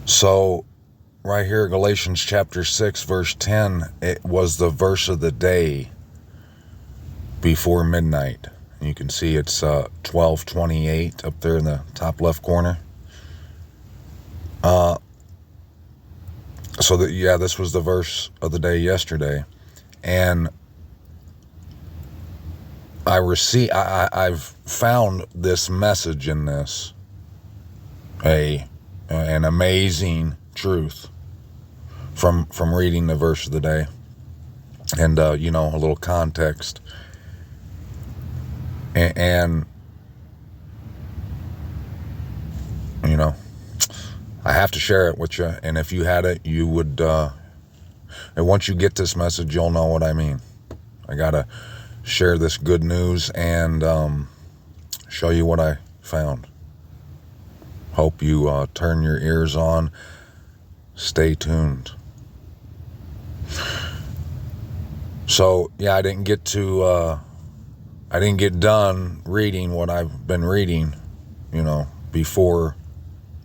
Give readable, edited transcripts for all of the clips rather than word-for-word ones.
So right here, Galatians chapter 6, verse 10, it was the verse of the day before midnight. You can see it's 12:28 up there in the top left corner. This was the verse of the day yesterday, and I've found this message in this, an amazing truth from reading the verse of the day, and a little context, and I have to share it with you. And if you had it, you would. And once you get this message, you'll know what I mean. I gotta share this good news and show you what I found. Hope you turn your ears on. Stay tuned. So I didn't get done reading what I've been reading, before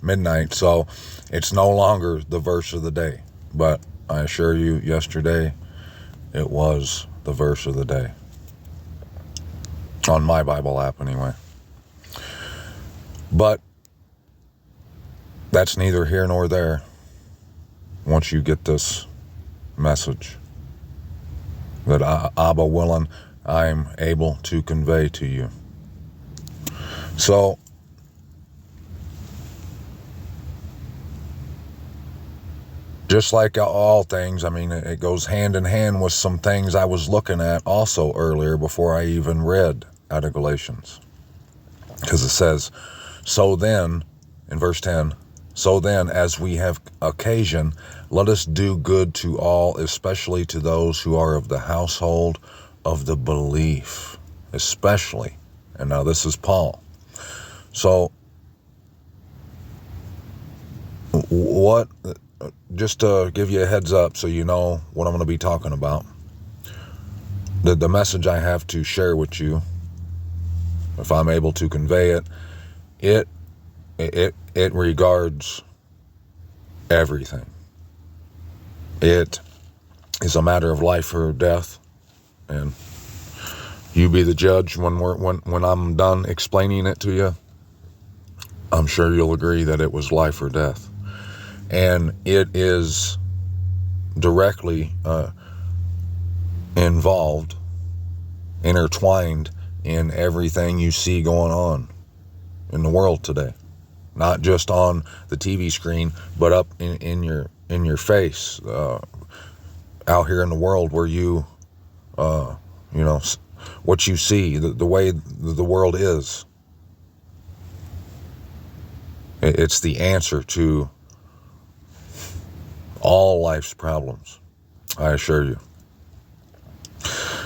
midnight. So it's no longer the verse of the day, but I assure you, yesterday it was the verse of the day. On my Bible app, anyway. But that's neither here nor there once you get this message that Abba willing, I'm able to convey to you. So, just like all things, it goes hand in hand with some things I was looking at also earlier before I even read out of Galatians. Because it says, so then, in verse 10, so then, as we have occasion, let us do good to all, especially to those who are of the household of the belief. Especially. And now this is Paul. So, just to give you a heads up so you know what I'm going to be talking about, the message I have to share with you, if I'm able to convey it, it regards everything. It is a matter of life or death, and you be the judge when I'm done explaining it to you. I'm sure you'll agree that it was life or death. And it is directly intertwined in everything you see going on in the world today. Not just on the TV screen, but up in your face, out here in the world where you, what you see, the way the world is. It's the answer to all life's problems, I assure you.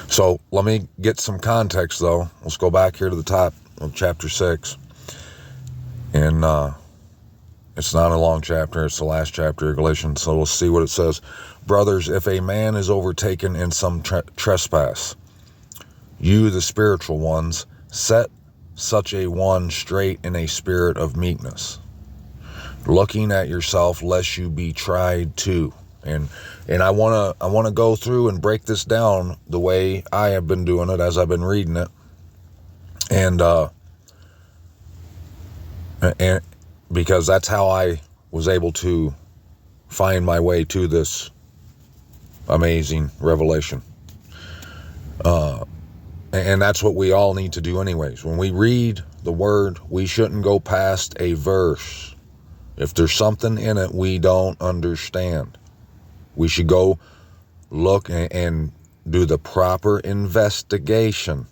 So let me get some context, though. Let's go back here to the top of chapter 6. And it's not a long chapter. It's the last chapter of Galatians. So we'll see what it says. Brothers, if a man is overtaken in some trespass, you, the spiritual ones, set such a one straight in a spirit of meekness, looking at yourself lest you be tried too. And I wanna go through and break this down the way I have been doing it as I've been reading it, and because that's how I was able to find my way to this amazing revelation. And that's what we all need to do anyways. When we read the word, we shouldn't go past a verse. If there's something in it we don't understand, we should go look and do the proper investigation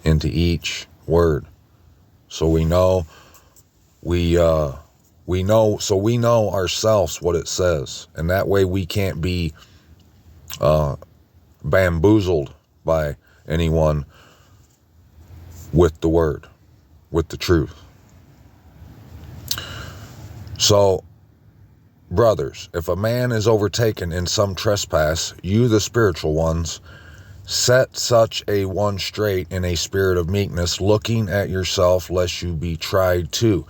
into each word. So we know ourselves what it says. And that way we can't be bamboozled by anyone with the word, with the truth. So, brothers, if a man is overtaken in some trespass, you, the spiritual ones, set such a one straight in a spirit of meekness, looking at yourself lest you be tried too.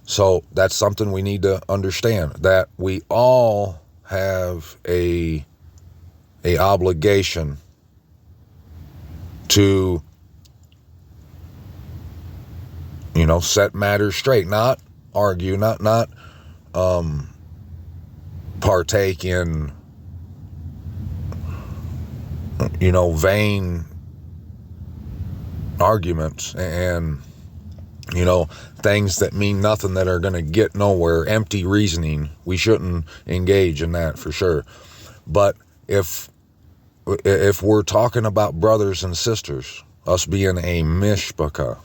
So that's something we need to understand, that we all have a obligation to, set matters straight, not argue, not partake in, vain arguments and, things that mean nothing, that are going to get nowhere, empty reasoning. We shouldn't engage in that for sure. But if we're talking about brothers and sisters, us being a mishpachah,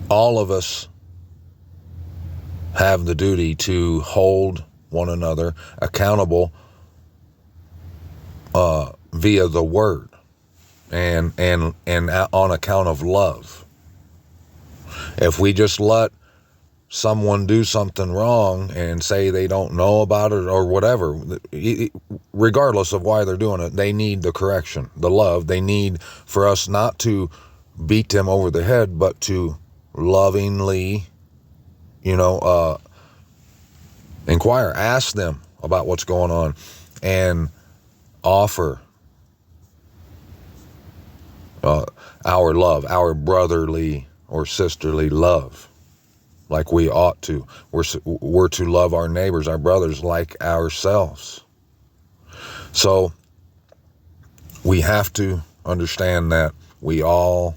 all of us have the duty to hold one another accountable via the word and on account of love. If we just let someone do something wrong and say they don't know about it or whatever, regardless of why they're doing it, they need the correction, the love. They need for us not to beat them over the head, but to lovingly, inquire, ask them about what's going on, and offer our love, our brotherly or sisterly love, like we ought to. We're to love our neighbors, our brothers, like ourselves. So we have to understand that we all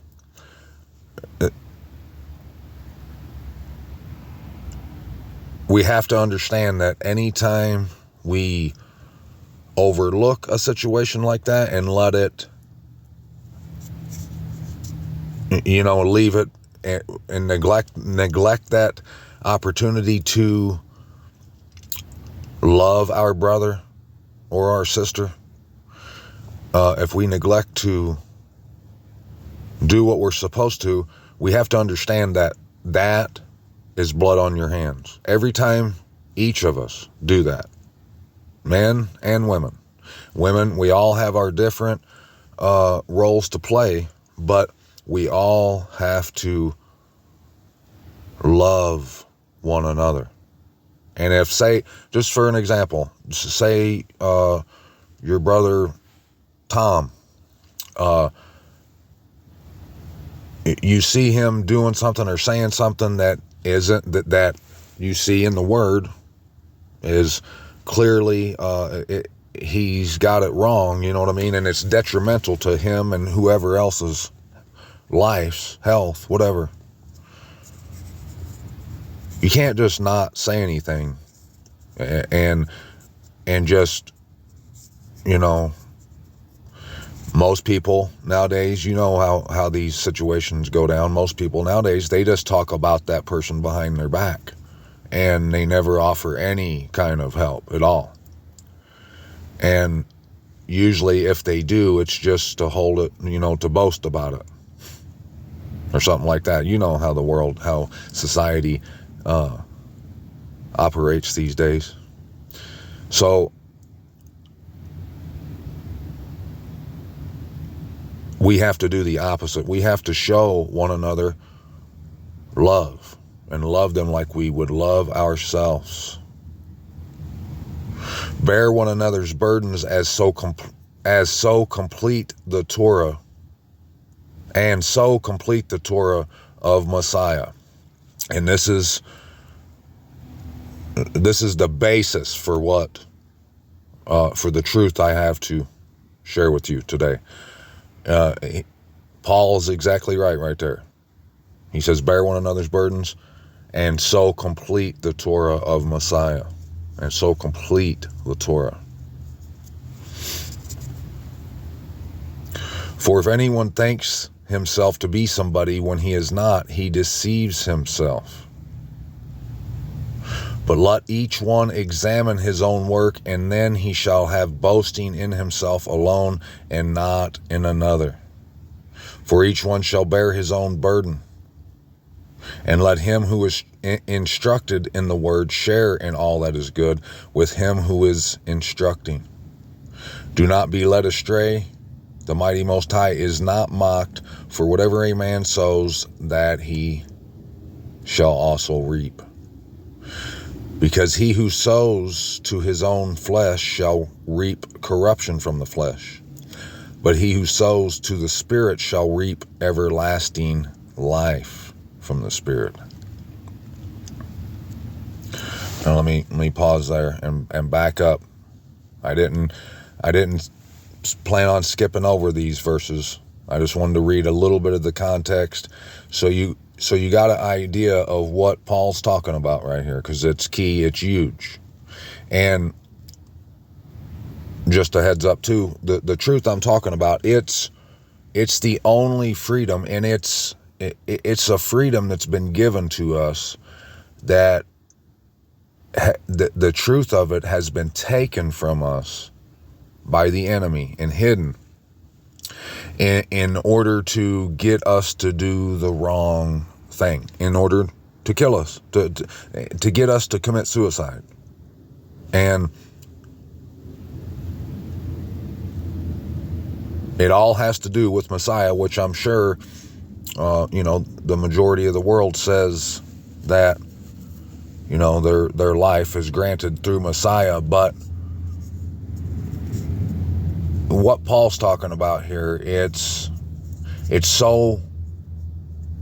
have to understand that anytime we overlook a situation like that and let it, leave it and neglect that opportunity to love our brother or our sister, if we neglect to do what we're supposed to, we have to understand that is blood on your hands. Every time each of us do that, men and women. Women, we all have our different roles to play, but we all have to love one another. And if, say, just for an example, say your brother Tom, you see him doing something or saying something that isn't, that you see in the word is clearly he's got it wrong, you know what I mean? And it's detrimental to him and whoever else's life, health, whatever. You can't just not say anything and just, most people nowadays, how these situations go down. Most people nowadays, they just talk about that person behind their back and they never offer any kind of help at all. And usually if they do, it's just to hold it, to boast about it or something like that. How the world, how society operates these days. So we have to do the opposite. We have to show one another love and love them like we would love ourselves. Bear one another's burdens as so complete the Torah, and so complete the Torah of Messiah. And this is the basis for what for the truth I have to share with you today. Paul is exactly right there. He says, bear one another's burdens and so complete the Torah of Messiah. And so complete the Torah. For if anyone thinks himself to be somebody when he is not, he deceives himself. But let each one examine his own work, and then he shall have boasting in himself alone and not in another. For each one shall bear his own burden. And let him who is instructed in the word share in all that is good with him who is instructing. Do not be led astray the mighty Most High is not mocked, for whatever a man sows, that he shall also reap. Because he who sows to his own flesh shall reap corruption from the flesh, but he who sows to the Spirit shall reap everlasting life from the Spirit. Now let me pause there and back up. I didn't plan on skipping over these verses. I just wanted to read a little bit of the context so you got an idea of what Paul's talking about right here, because it's key, it's huge. And just a heads up too, the truth I'm talking about, it's the only freedom, and it's a freedom that's been given to us, that the truth of it has been taken from us by the enemy and hidden in order to get us to do the wrong thing, in order to kill us, to get us to commit suicide. And it all has to do with Messiah, which I'm sure, the majority of the world says that, their life is granted through Messiah. But what Paul's talking about here, it's so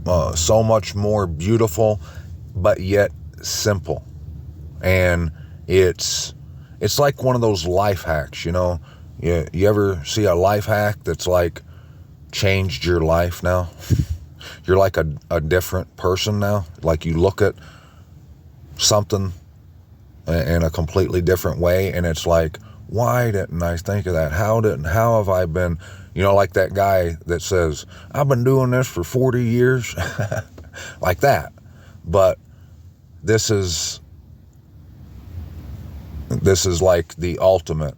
much more beautiful, but yet simple. And it's like one of those life hacks, You ever see a life hack that's like changed your life now? You're like a different person now. Like you look at something in a completely different way, and it's like, why didn't I think of that? How have I been, like that guy that says, I've been doing this for 40 years, like that. But this is like the ultimate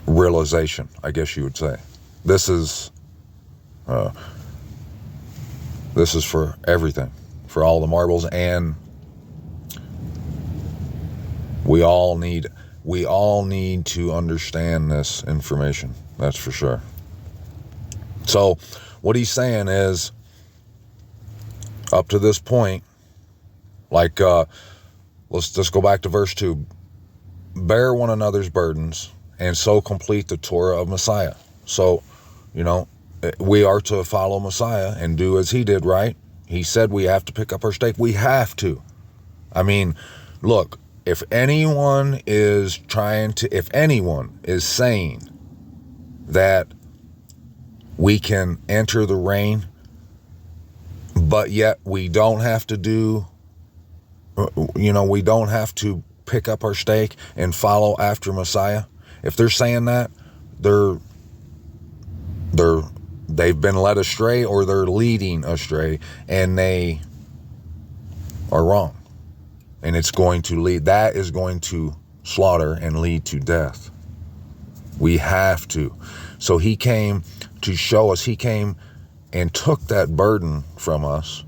realization, I guess you would say. This is for everything, for all the marbles, and we all need to understand this information. That's for sure. So what he's saying is, up to this point, like, let's just go back to verse 2. Bear one another's burdens, and so complete the Torah of Messiah. So, we are to follow Messiah and do as he did, right? He said we have to pick up our stake. We have to. I mean, look, if anyone is saying that we can enter the reign, but yet we don't have to we don't have to pick up our stake and follow after Messiah. If they're saying that, they've been led astray, or they're leading astray, and they are wrong. And that is going to slaughter and lead to death. We have to. So he came to show us, he came and took that burden from us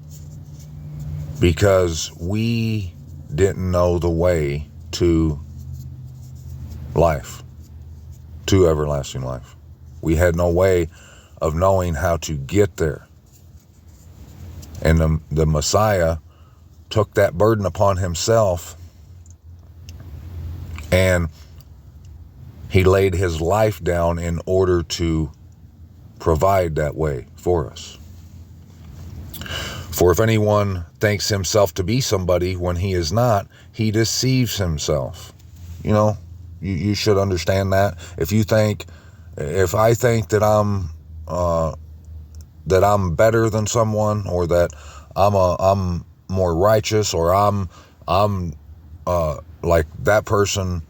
because we didn't know the way to life, to everlasting life. We had no way of knowing how to get there. And the Messiah took that burden upon himself, and he laid his life down in order to provide that way for us. For if anyone thinks himself to be somebody when he is not, he deceives himself. You should understand that. If I think that I'm better than someone, or that I'm more righteous, or I'm like that person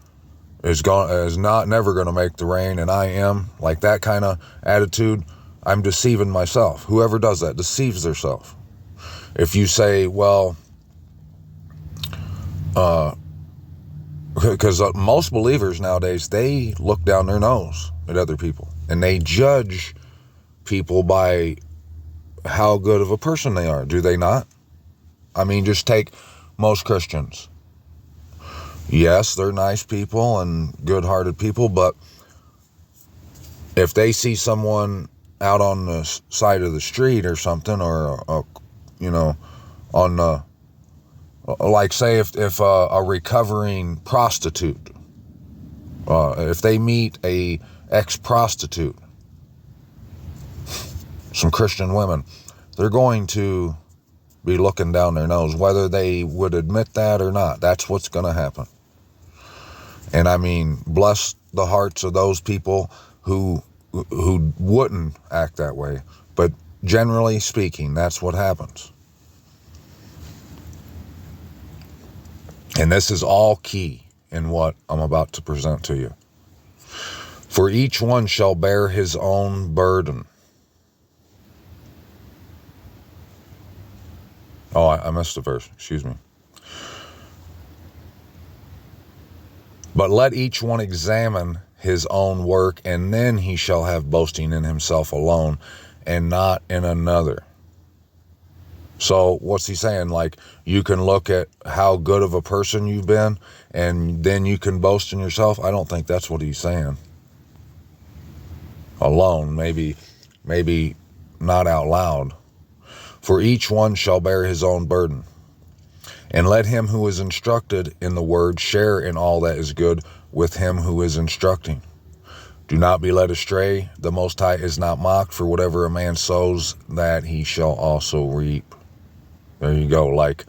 is never going to make the reign, and I am, like that kind of attitude, I'm deceiving myself. Whoever does that deceives themselves. If you say, well, because most believers nowadays, they look down their nose at other people, and they judge people by how good of a person they are. Do they not? I mean, just take most Christians. Yes, they're nice people and good-hearted people, but if they see someone out on the side of the street or something, or on the, like, say if a recovering prostitute, if they meet a ex-prostitute, some Christian women, they're going to be looking down their nose, whether they would admit that or not. That's what's going to happen. And I mean, bless the hearts of those people who wouldn't act that way. But generally speaking, that's what happens. And this is all key in what I'm about to present to you. For each one shall bear his own burden. Oh, I missed a verse. Excuse me. But let each one examine his own work, and then he shall have boasting in himself alone, and not in another. So what's he saying? Like, you can look at how good of a person you've been, and then you can boast in yourself? I don't think that's what he's saying. Alone, maybe not out loud. For each one shall bear his own burden. And let him who is instructed in the word share in all that is good with him who is instructing. Do not be led astray. The Most High is not mocked, for whatever a man sows, that he shall also reap. There you go. Like,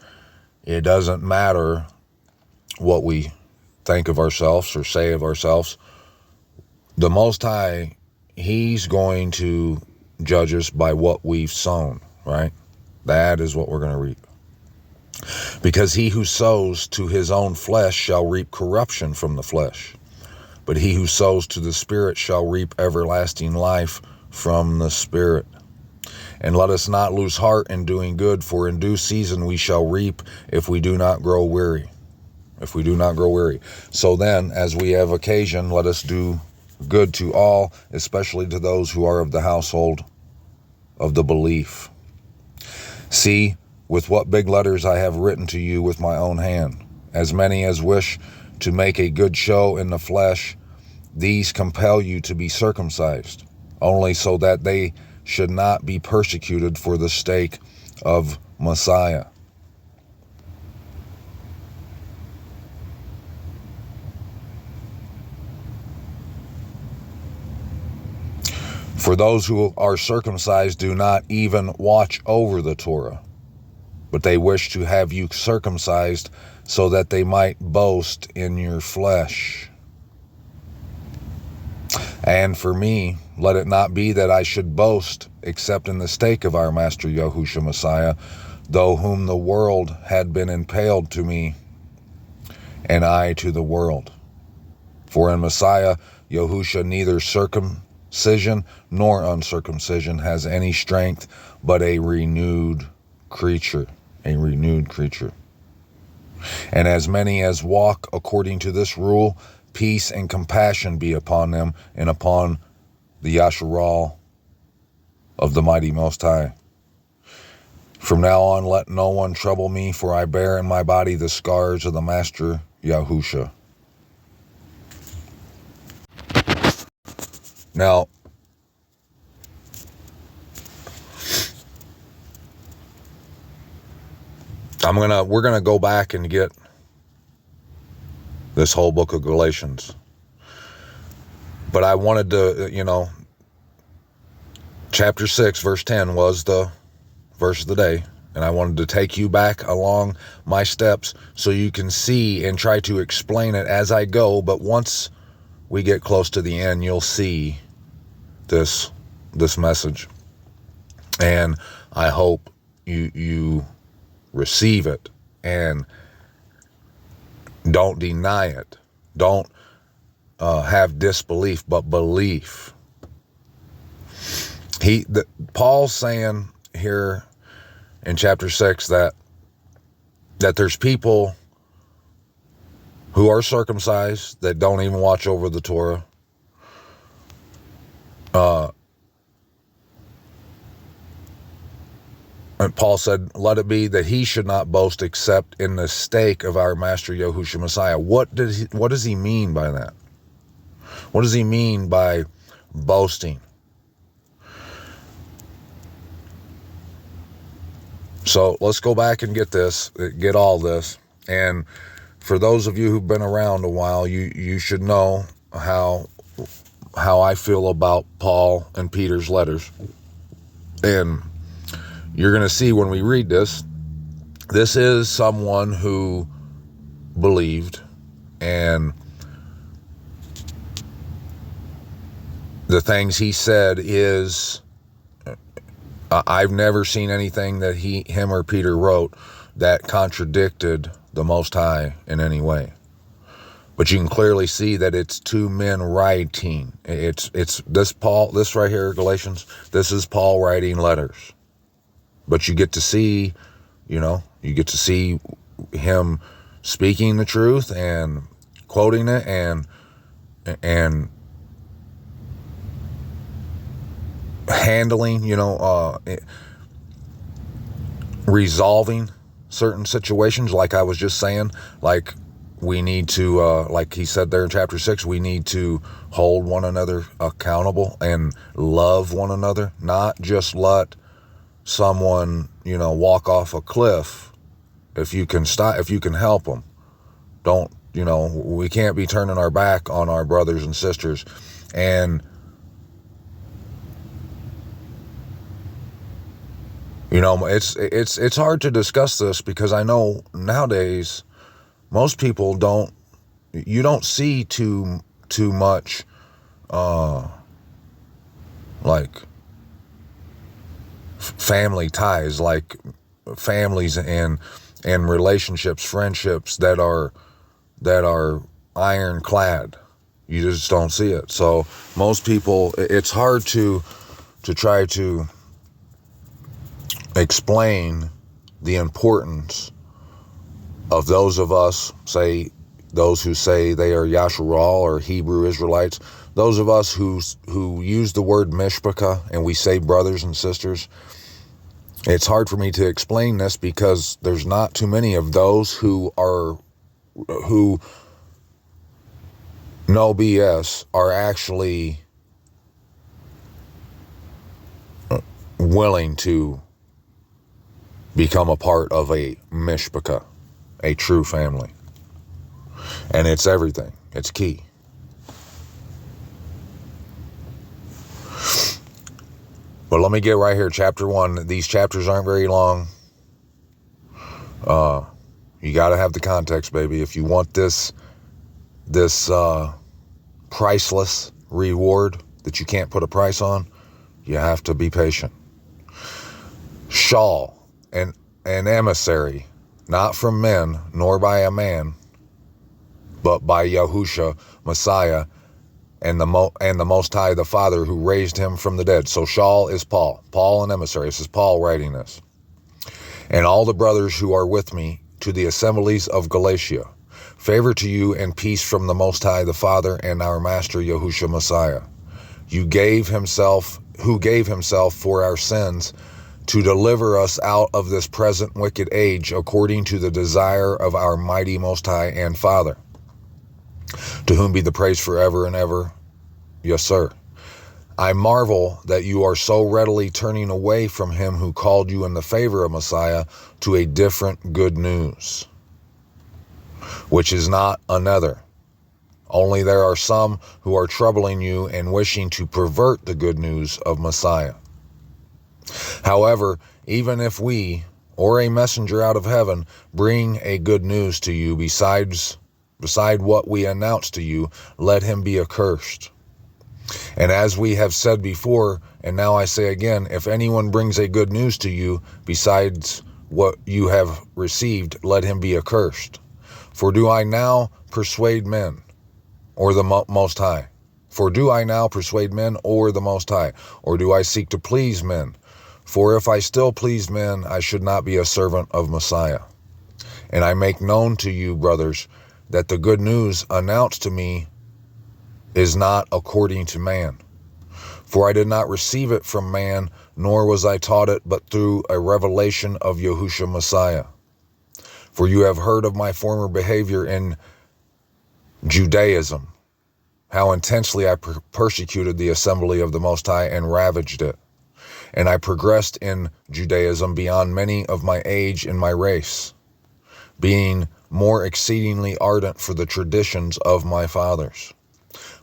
it doesn't matter what we think of ourselves or say of ourselves. The Most High, he's going to judge us by what we've sown, right? That is what we're going to reap. Because he who sows to his own flesh shall reap corruption from the flesh, but he who sows to the Spirit shall reap everlasting life from the Spirit. And let us not lose heart in doing good, for in due season we shall reap if we do not grow weary. If we do not grow weary. So then, as we have occasion, let us do good to all, especially to those who are of the household of the belief. See, with what big letters I have written to you with my own hand. As many as wish to make a good show in the flesh, these compel you to be circumcised, only so that they should not be persecuted for the sake of Messiah. For those who are circumcised do not even watch over the Torah, but they wish to have you circumcised so that they might boast in your flesh. And for me, let it not be that I should boast except in the stake of our Master Yahushua Messiah, though whom the world had been impaled to me, and I to the world. For in Messiah Yahushua neither circumcision nor uncircumcision has any strength, but a renewed creature. A renewed creature. And as many as walk according to this rule, peace and compassion be upon them and upon the Yasharal of the mighty Most High. From now on, let no one trouble me, for I bear in my body the scars of the Master Yahushua. Now, we're gonna go back and get this whole book of Galatians. But I wanted to, chapter 6, verse 10 was the verse of the day. And I wanted to take you back along my steps so you can see and try to explain it as I go. But once we get close to the end, you'll see this message. And I hope you receive it and don't deny it. Don't have disbelief, but belief. Paul's saying here in chapter 6 that there's people who are circumcised that don't even watch over the Torah. Paul said, let it be that he should not boast except in the stake of our Master Yahushua Messiah. What does he mean by that? What does he mean by boasting? So let's go back and get all this. And for those of you who've been around a while, you should know how I feel about Paul and Peter's letters. And you're going to see when we read this is someone who believed, and the things he said is, I've never seen anything that him or Peter wrote that contradicted the Most High in any way. But you can clearly see that it's two men writing. It's this right here, Galatians, this is Paul writing letters. But you get to see, him speaking the truth and quoting it and handling, resolving certain situations, like I was just saying, like we need to, like he said there in chapter 6, we need to hold one another accountable and love one another, not just let someone, walk off a cliff. If you can help them. Don't, we can't be turning our back on our brothers and sisters. And it's hard to discuss this because I know nowadays most people don't see too much like family ties, like families and relationships, friendships that are ironclad. You just don't see it. So most people, it's hard to try to explain the importance of those of us, say those who say they are Yasharal or Hebrew Israelites, those of us who use the word mishpachah and we say brothers and sisters. It's hard for me to explain this because there's not too many of those who no BS are actually willing to become a part of a mishpachah, a true family. And it's everything. It's key. But let me get right here, chapter 1. These chapters aren't very long. You got to have the context, baby. If you want this priceless reward that you can't put a price on, you have to be patient. Shaul, an emissary, not from men, nor by a man, but by Yahushua, Messiah, and the Most High, the Father, who raised him from the dead. So Shaul is Paul, an emissary. This is Paul writing this. And all the brothers who are with me to the assemblies of Galatia, favor to you and peace from the Most High, the Father, and our Master Yahushua Messiah, who gave himself for our sins to deliver us out of this present wicked age, according to the desire of our mighty Most High and Father, to whom be the praise forever and ever. Yes, sir. I marvel that you are so readily turning away from him who called you in the favor of Messiah to a different good news, which is not another. Only there are some who are troubling you and wishing to pervert the good news of Messiah. However, even if we, or a messenger out of heaven, bring a good news to you beside what we announce to you, let him be accursed. And as we have said before, and now I say again, if anyone brings a good news to you besides what you have received, let him be accursed. For do I now persuade men, or the Most High? For do I now persuade men, or the Most High? Or do I seek to please men? For if I still pleased men, I should not be a servant of Messiah. And I make known to you, brothers, that the good news announced to me is not according to man. For I did not receive it from man, nor was I taught it, but through a revelation of Yahushua Messiah. For you have heard of my former behavior in Judaism, how intensely I persecuted the assembly of the Most High and ravaged it. And I progressed in Judaism beyond many of my age and my race, being more exceedingly ardent for the traditions of my fathers.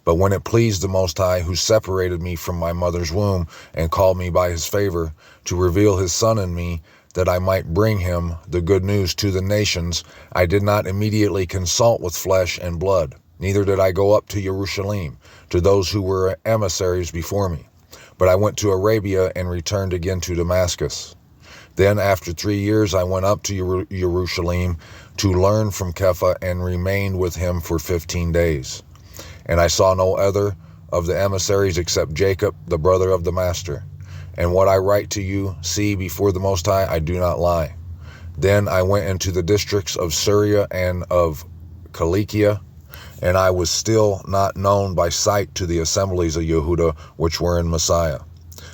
But when it pleased the Most High, who separated me from my mother's womb and called me by his favor, to reveal his Son in me, that I might bring him the good news to the nations, I did not immediately consult with flesh and blood, neither did I go up to Jerusalem, to those who were emissaries before me. But I went to Arabia and returned again to Damascus. Then after 3 years I went up to Jerusalem to learn from Kepha and remained with him for 15 days. And I saw no other of the emissaries except Jacob, the brother of the Master. And what I write to you, see, before the Most High, I do not lie. Then I went into the districts of Syria and of Cilicia, and I was still not known by sight to the assemblies of Yehuda which were in Messiah.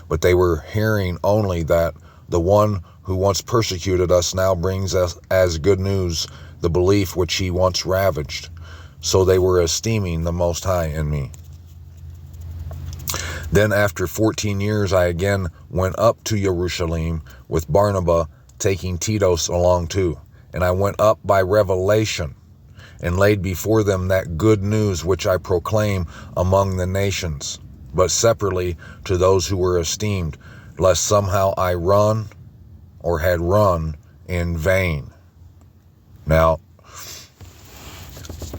But they were hearing only that the one who once persecuted us now brings us as good news the belief which he once ravaged. So they were esteeming the Most High in me. Then after 14 years I again went up to Jerusalem with Barnabas, taking Titus along too. And I went up by revelation, and laid before them that good news which I proclaim among the nations, but separately to those who were esteemed, lest somehow I run, or had run, in vain. Now,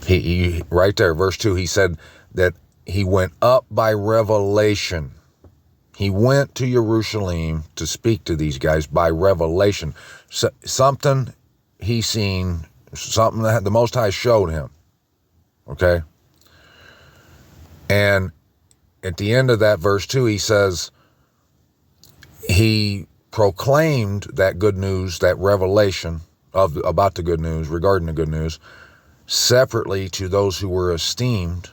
he right there, verse 2, he said that he went up by revelation. He went to Jerusalem to speak to these guys by revelation. Something he seen, something that the Most High showed him. Okay? And at the end of that verse 2, he says, he proclaimed that good news, that revelation about the good news, regarding the good news, separately to those who were esteemed,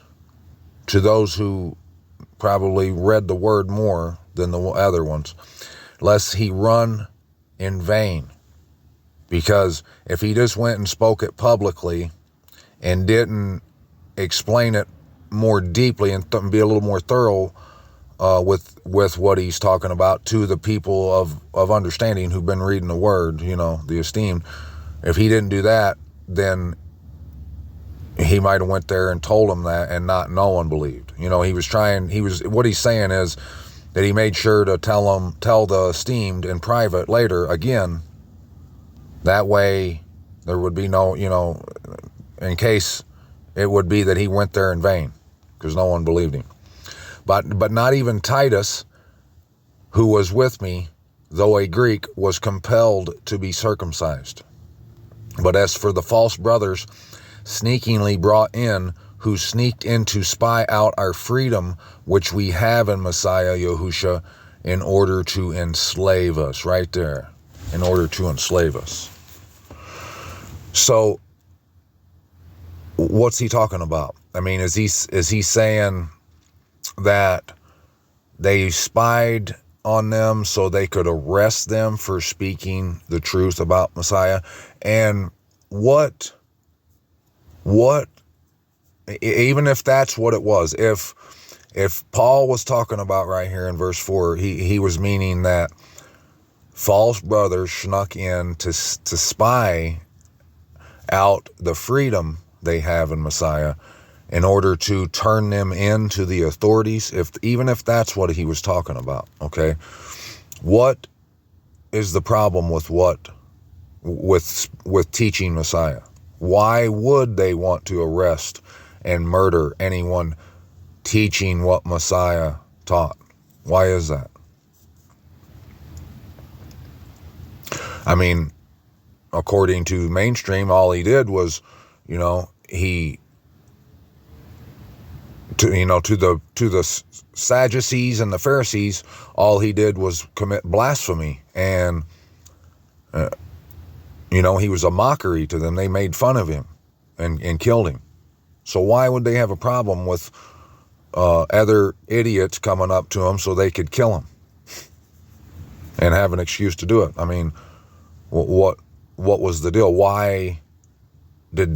to those who probably read the word more than the other ones, lest he run in vain. Because if he just went and spoke it publicly and didn't explain it more deeply and be a little more thorough with what he's talking about to the people of understanding who've been reading the word, you know, the esteemed, if he didn't do that, then he might have went there and told them that, and no one believed. You know, what he's saying is that he made sure to tell the esteemed in private later again. That way there would be no, you know, in case it would be that he went there in vain, because no one believed him. But not even Titus, who was with me, though a Greek, was compelled to be circumcised. But as for the false brothers sneakingly brought in, who sneaked in to spy out our freedom, which we have in Messiah Yahushua, in order to enslave us, right there, in order to enslave us. So, what's he talking about? I mean, is he saying that they spied on them so they could arrest them for speaking the truth about Messiah? And what, even if that's what it was, if Paul was talking about right here in verse 4, he was meaning that false brothers snuck in to spy out the freedom they have in Messiah in order to turn them into the authorities, even if that's what he was talking about, okay? What is the problem with teaching Messiah? Why would they want to arrest and murder anyone teaching what Messiah taught? Why is that? I mean, according to mainstream, all he did was, you know, to the Sadducees and the Pharisees, all he did was commit blasphemy, and he was a mockery to them. They made fun of him and killed him. So why would they have a problem with other idiots coming up to him so they could kill him and have an excuse to do it. I mean, what was the deal? Why did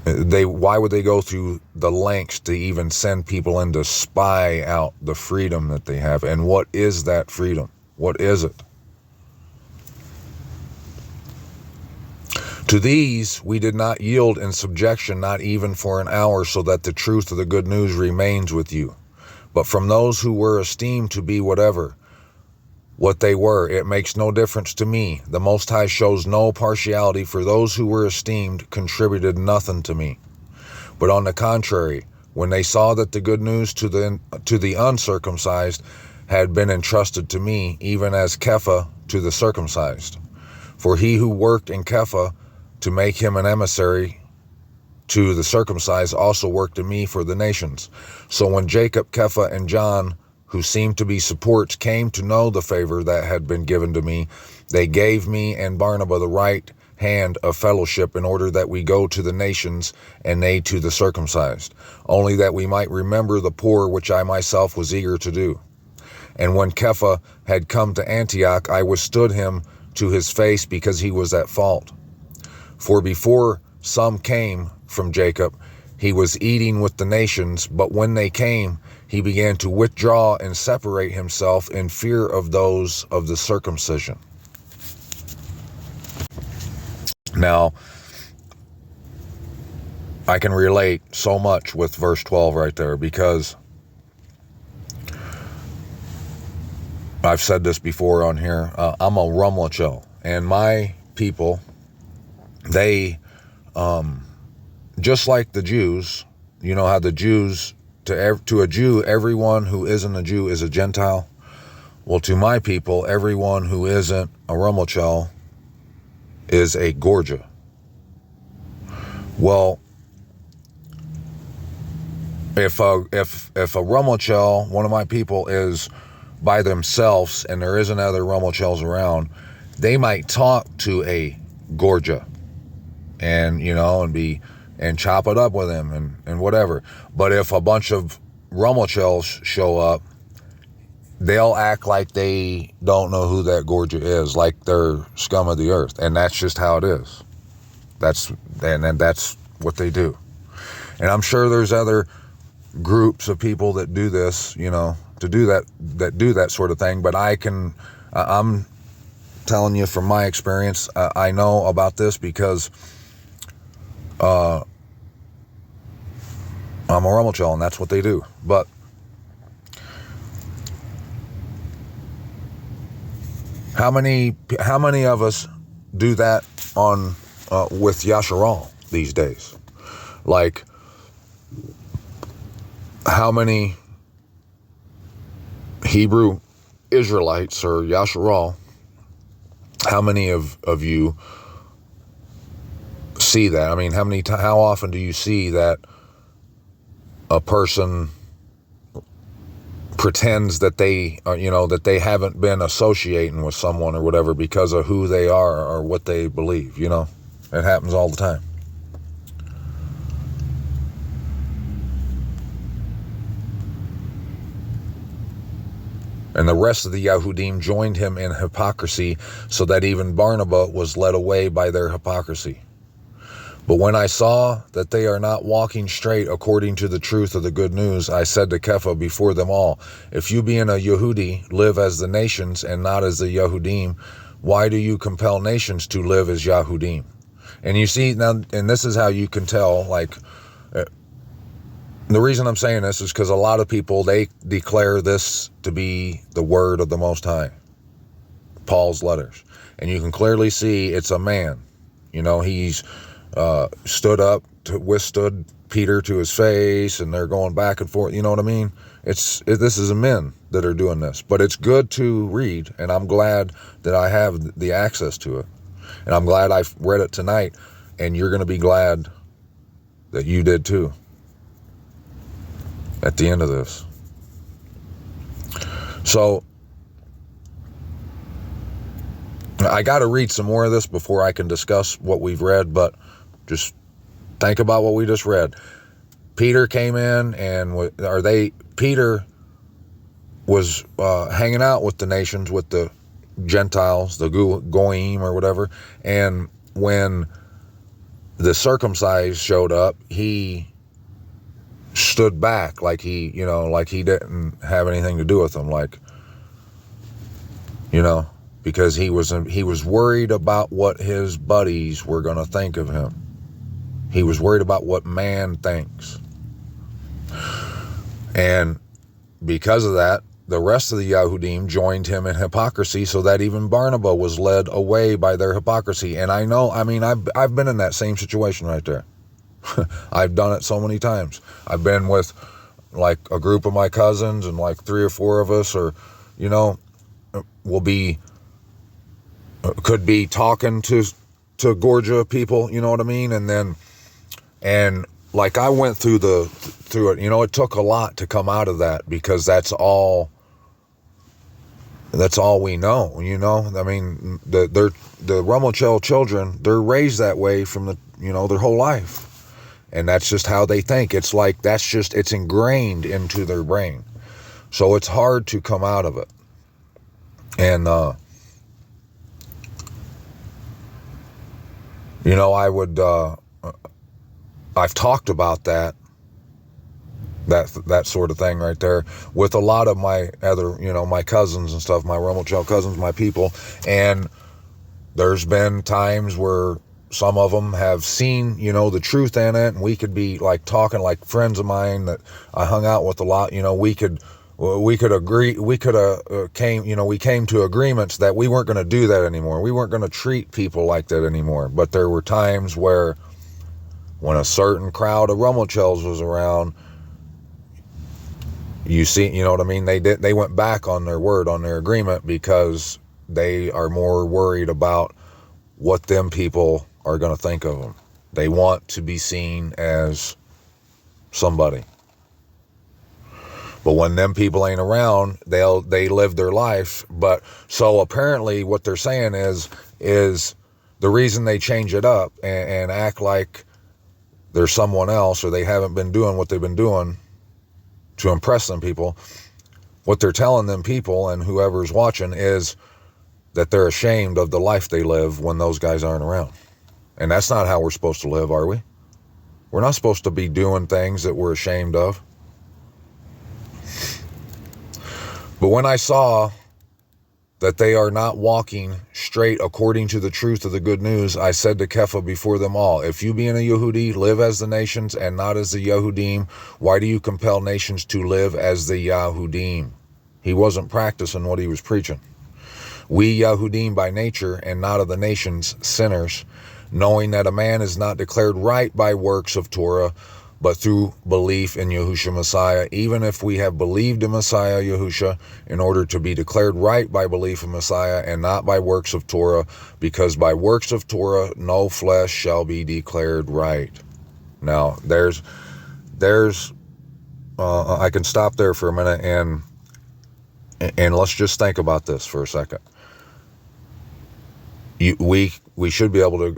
why would they go through the lengths to even send people in to spy out the freedom that they have? And what is that freedom? What is it? To these we did not yield in subjection, not even for an hour, so that the truth of the good news remains with you. But from those who were esteemed to be what they were, it makes no difference to me. The Most High shows no partiality, for those who were esteemed contributed nothing to me. But on the contrary, when they saw that the good news to the uncircumcised had been entrusted to me, even as Kepha to the circumcised. For he who worked in Kepha to make him an emissary to the circumcised also worked in me for the nations. So when Jacob, Kepha, and John, who seemed to be supports, came to know the favor that had been given to me, they gave me and Barnabas the right hand of fellowship, in order that we go to the nations and they to the circumcised, only that we might remember the poor, which I myself was eager to do. And when Kepha had come to Antioch, I withstood him to his face, because he was at fault. For before some came from Jacob, he was eating with the nations, but when they came, he began to withdraw and separate himself in fear of those of the circumcision. Now, I can relate so much with verse 12 right there, because I've said this before on here. I'm a Rumlachel, and my people, they, just like the Jews, you know how the Jews, to a Jew, everyone who isn't a Jew is a Gentile. Well, to my people, everyone who isn't a Rumlachel is a Gorgia. Well, if a Rumlachel, one of my people, is by themselves and there isn't other Rumlachels around, they might talk to a Gorgia and, you know, and chop it up with him and whatever. But if a bunch of Rumlachels show up, they'll act like they don't know who that Gorgia is, like they're scum of the earth. And that's just how it is. That's what they do. And I'm sure there's other groups of people that do this, you know, that do that sort of thing. But I'm telling you from my experience, I know about this because I'm a Rumlachel, and that's what they do. But how many of us do that on with Yasharal these days? Like, how many Hebrew Israelites or Yasharal, how many of you see that? I mean, how often do you see that a person pretends that they are, you know, that they haven't been associating with someone or whatever because of who they are or what they believe? You know, it happens all the time. And the rest of the Yahudim joined him in hypocrisy, so that even Barnabas was led away by their hypocrisy. But when I saw that they are not walking straight according to the truth of the good news, I said to Kepha before them all, if you being a Yehudi live as the nations and not as the Yahudim, why do you compel nations to live as Yahudim? And you see now, and this is how you can tell, like, the reason I'm saying this is because a lot of people, they declare this to be the word of the Most High, Paul's letters. And you can clearly see it's a man. You know, he's stood up, withstood Peter to his face, and they're going back and forth. You know what I mean? This is a men that are doing this. But it's good to read, and I'm glad that I have the access to it. And I'm glad I read it tonight, and you're going to be glad that you did too at the end of this. So I got to read some more of this before I can discuss what we've read, but just think about what we just read. Peter came in and Peter was hanging out with the nations, with the Gentiles, the Goyim or whatever. And when the circumcised showed up, he stood back like he didn't have anything to do with them, because he was worried about what his buddies were going to think of him. He was worried about what man thinks. And because of that, the rest of the Yahudim joined him in hypocrisy, so that even Barnabas was led away by their hypocrisy. And I've been in that same situation right there. I've done it so many times. I've been with like a group of my cousins, and like 3 or 4 of us could be talking to Georgia people, you know what I mean? And like I went through it, it took a lot to come out of that, because that's all we know, I mean, the Ramachel children, they're raised that way from their whole life. And that's just how they think. It's like, it's ingrained into their brain. So it's hard to come out of it. And, I've talked about that sort of thing right there with a lot of my other, my cousins and stuff, my Ramachel cousins, my people. And there's been times where some of them have seen, the truth in it, and we could be like talking, like friends of mine that I hung out with a lot, we could agree, we came to agreements that we weren't going to do that anymore. We weren't going to treat people like that anymore. But there were times where when a certain crowd of Ramachels was around, you see, you know what I mean? They went back on their word, on their agreement, because they are more worried about what them people are going to think of them. They want to be seen as somebody. But when them people ain't around, they live their life. But so apparently what they're saying is the reason they change it up and act like they're someone else, or they haven't been doing what they've been doing to impress them people, what they're telling them people and whoever's watching is that they're ashamed of the life they live when those guys aren't around. And that's not how we're supposed to live, are we? We're not supposed to be doing things that we're ashamed of. But when I saw that they are not walking straight according to the truth of the good news, I said to Kepha before them all, if you being a Yehudi live as the nations and not as the Yehudim, why do you compel nations to live as the Yahudim? He wasn't practicing what he was preaching. We Yahudim by nature and not of the nations, sinners, knowing that a man is not declared right by works of Torah, but through belief in Yahushua Messiah, even if we have believed in Messiah Yahushua, in order to be declared right by belief in Messiah and not by works of Torah, because by works of Torah no flesh shall be declared right. Now, I can stop there for a minute and let's just think about this for a second. We should be able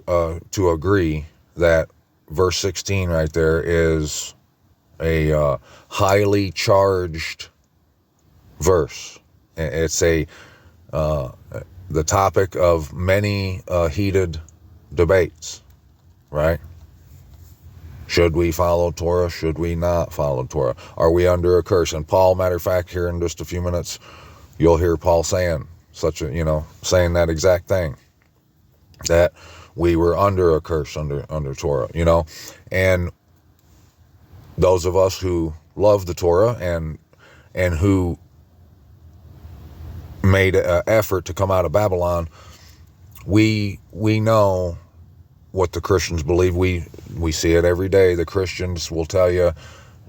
to agree that verse 16 right there is a highly charged verse. It's the topic of many heated debates, right? Should we follow Torah? Should we not follow Torah? Are we under a curse? And Paul, matter of fact, here in just a few minutes, you'll hear Paul saying saying that exact thing, that we were under a curse under Torah, and those of us who love the Torah and who made an effort to come out of Babylon, we know what the Christians believe. We see it every day. The Christians will tell you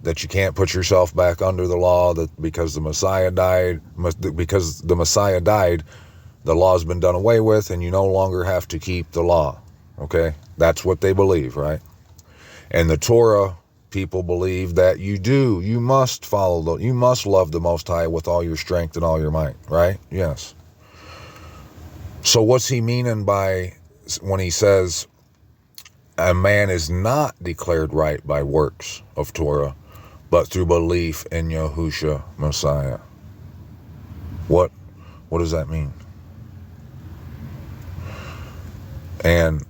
that you can't put yourself back under the law, that because the Messiah died, the law's been done away with and you no longer have to keep the law. Okay? That's what they believe, right? And the Torah people believe that you must you must love the Most High with all your strength and all your might, right? Yes. So what's he meaning by when he says, a man is not declared right by works of Torah, but through belief in Yahushua Messiah. What does that mean? And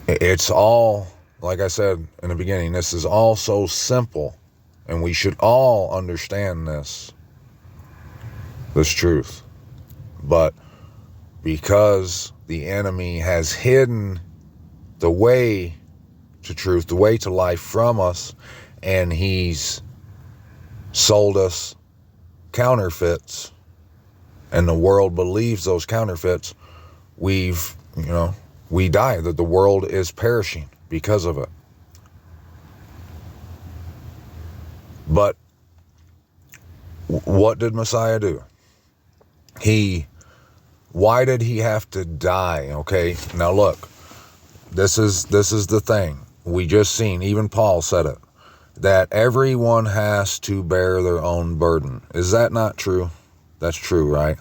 it's all, like I said in the beginning, this is all so simple, and we should all understand this truth. But because the enemy has hidden the way to truth, the way to life from us, and he's sold us counterfeits, and the world believes those counterfeits, we die, that the world is perishing because of it. But what did Messiah do? Why did he have to die? Okay, now look, this is the thing. We just seen, even Paul said it, that everyone has to bear their own burden. Is that not true? That's true, right?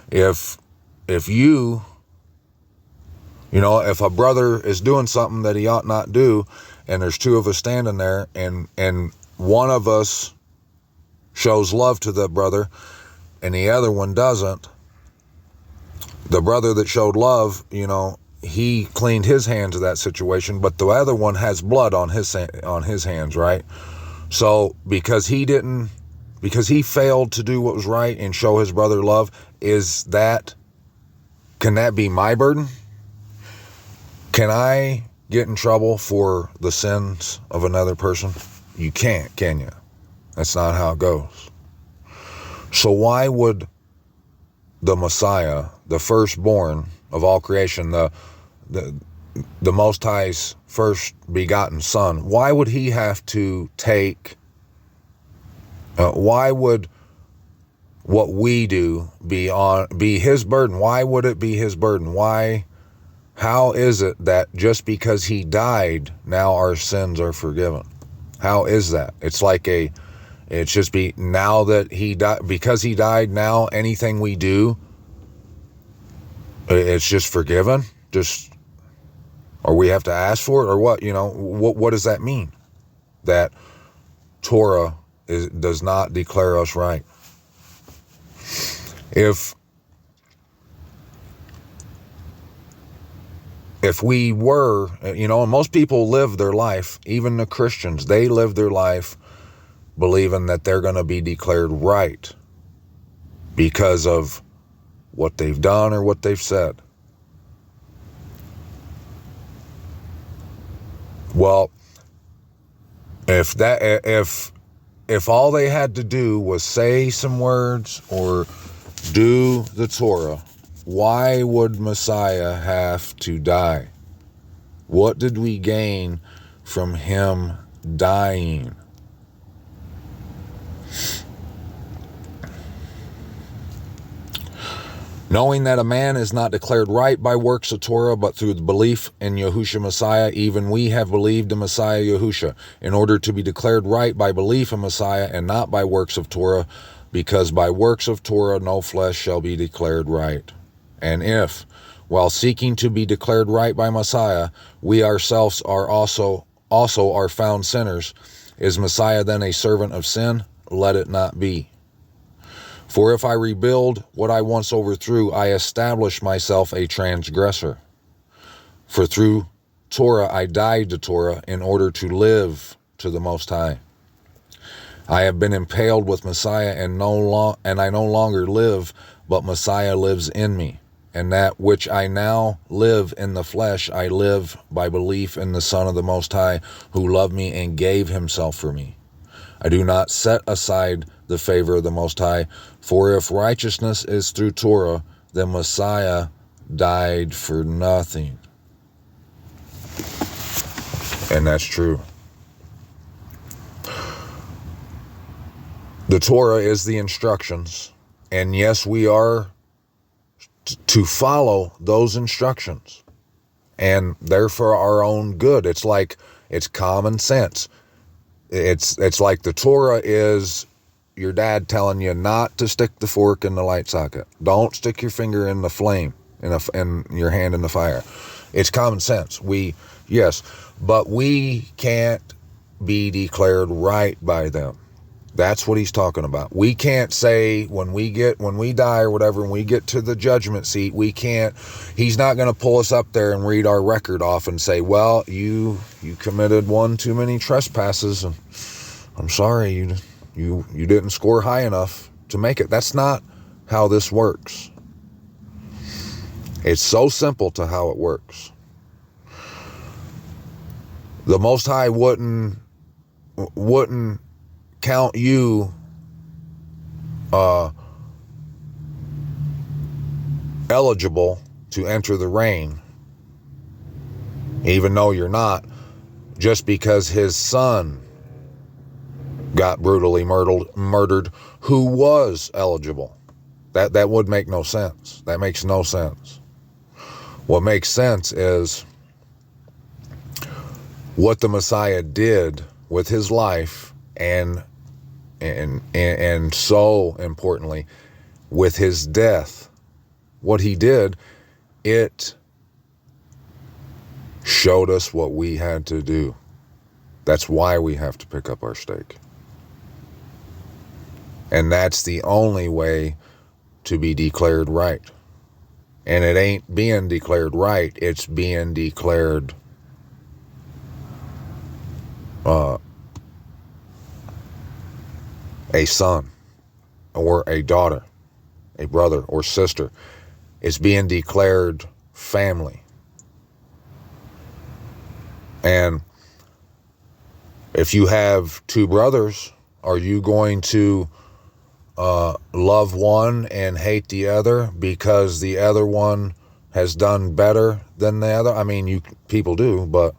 If if a brother is doing something that he ought not do, and there's two of us standing there, and one of us shows love to the brother and the other one doesn't, the brother that showed love, he cleaned his hands of that situation, but the other one has blood on his hands, right? So because he failed to do what was right and show his brother love, can that be my burden? Can I get in trouble for the sins of another person? You can't, can you? That's not how it goes. So why would the Messiah, the firstborn of all creation, the Most High's first begotten Son, why would he have to take, why would what we do be his burden? Why would it be his burden? How is it that just because he died, now our sins are forgiven? How is that? Now that he died, because he died, now anything we do, it's just forgiven? Or we have to ask for it, or what? What does that mean? That Torah does not declare us right. If we were, and most people live their life, even the Christians, they live their life believing that they're going to be declared right because of what they've done or what they've said. Well, if all they had to do was say some words or do the Torah, why would Messiah have to die? What did we gain from him dying? Knowing that a man is not declared right by works of Torah, but through the belief in Yahushua Messiah, even we have believed in Messiah Yahushua, in order to be declared right by belief in Messiah and not by works of Torah, because by works of Torah no flesh shall be declared right. And if, while seeking to be declared right by Messiah, we ourselves are also are found sinners, is Messiah then a servant of sin? Let it not be. For if I rebuild what I once overthrew, I establish myself a transgressor. For through Torah I died to Torah in order to live to the Most High. I have been impaled with Messiah, and I no longer live, but Messiah lives in me. And that which I now live in the flesh, I live by belief in the Son of the Most High, who loved me and gave himself for me. I do not set aside the favor of the Most High, for if righteousness is through Torah, then Messiah died for nothing. And that's true. The Torah is the instructions, and yes, we are to follow those instructions, and they're for our own good. It's common sense. It's like the Torah is your dad telling you not to stick the fork in the light socket. Don't stick your finger in the flame, in your hand in the fire. It's common sense. Yes, but we can't be declared right by them. That's what he's talking about. We can't say when we die or whatever, when we get to the judgment seat, he's not going to pull us up there and read our record off and say, well, you committed one too many trespasses, and I'm sorry, you didn't score high enough to make it. That's not how this works. It's so simple to how it works. The Most High wouldn't count you eligible to enter the reign, even though you're not, just because his son got brutally murdered who was eligible. That would make no sense. That makes no sense. What makes sense is what the Messiah did with his life, and so importantly with his death. What he did, it showed us what we had to do. That's why we have to pick up our stake. And that's the only way to be declared right. And it ain't being declared right, it's being declared a son or a daughter, a brother or sister. It's being declared family. And if you have two brothers, are you going to love one and hate the other because the other one has done better than the other? I mean, people do, but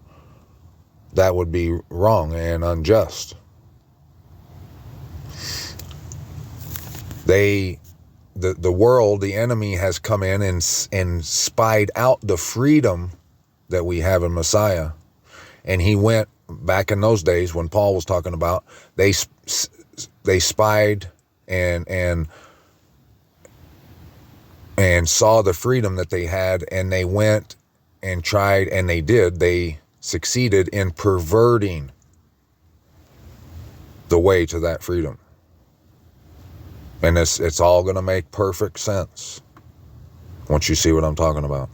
that would be wrong and unjust. The world, the enemy, has come in and spied out the freedom that we have in Messiah. And he went back in those days when Paul was talking about, they spied and saw the freedom that they had, and they went and tried, and they succeeded in perverting the way to that freedom. And it's all going to make perfect sense once you see what I'm talking about.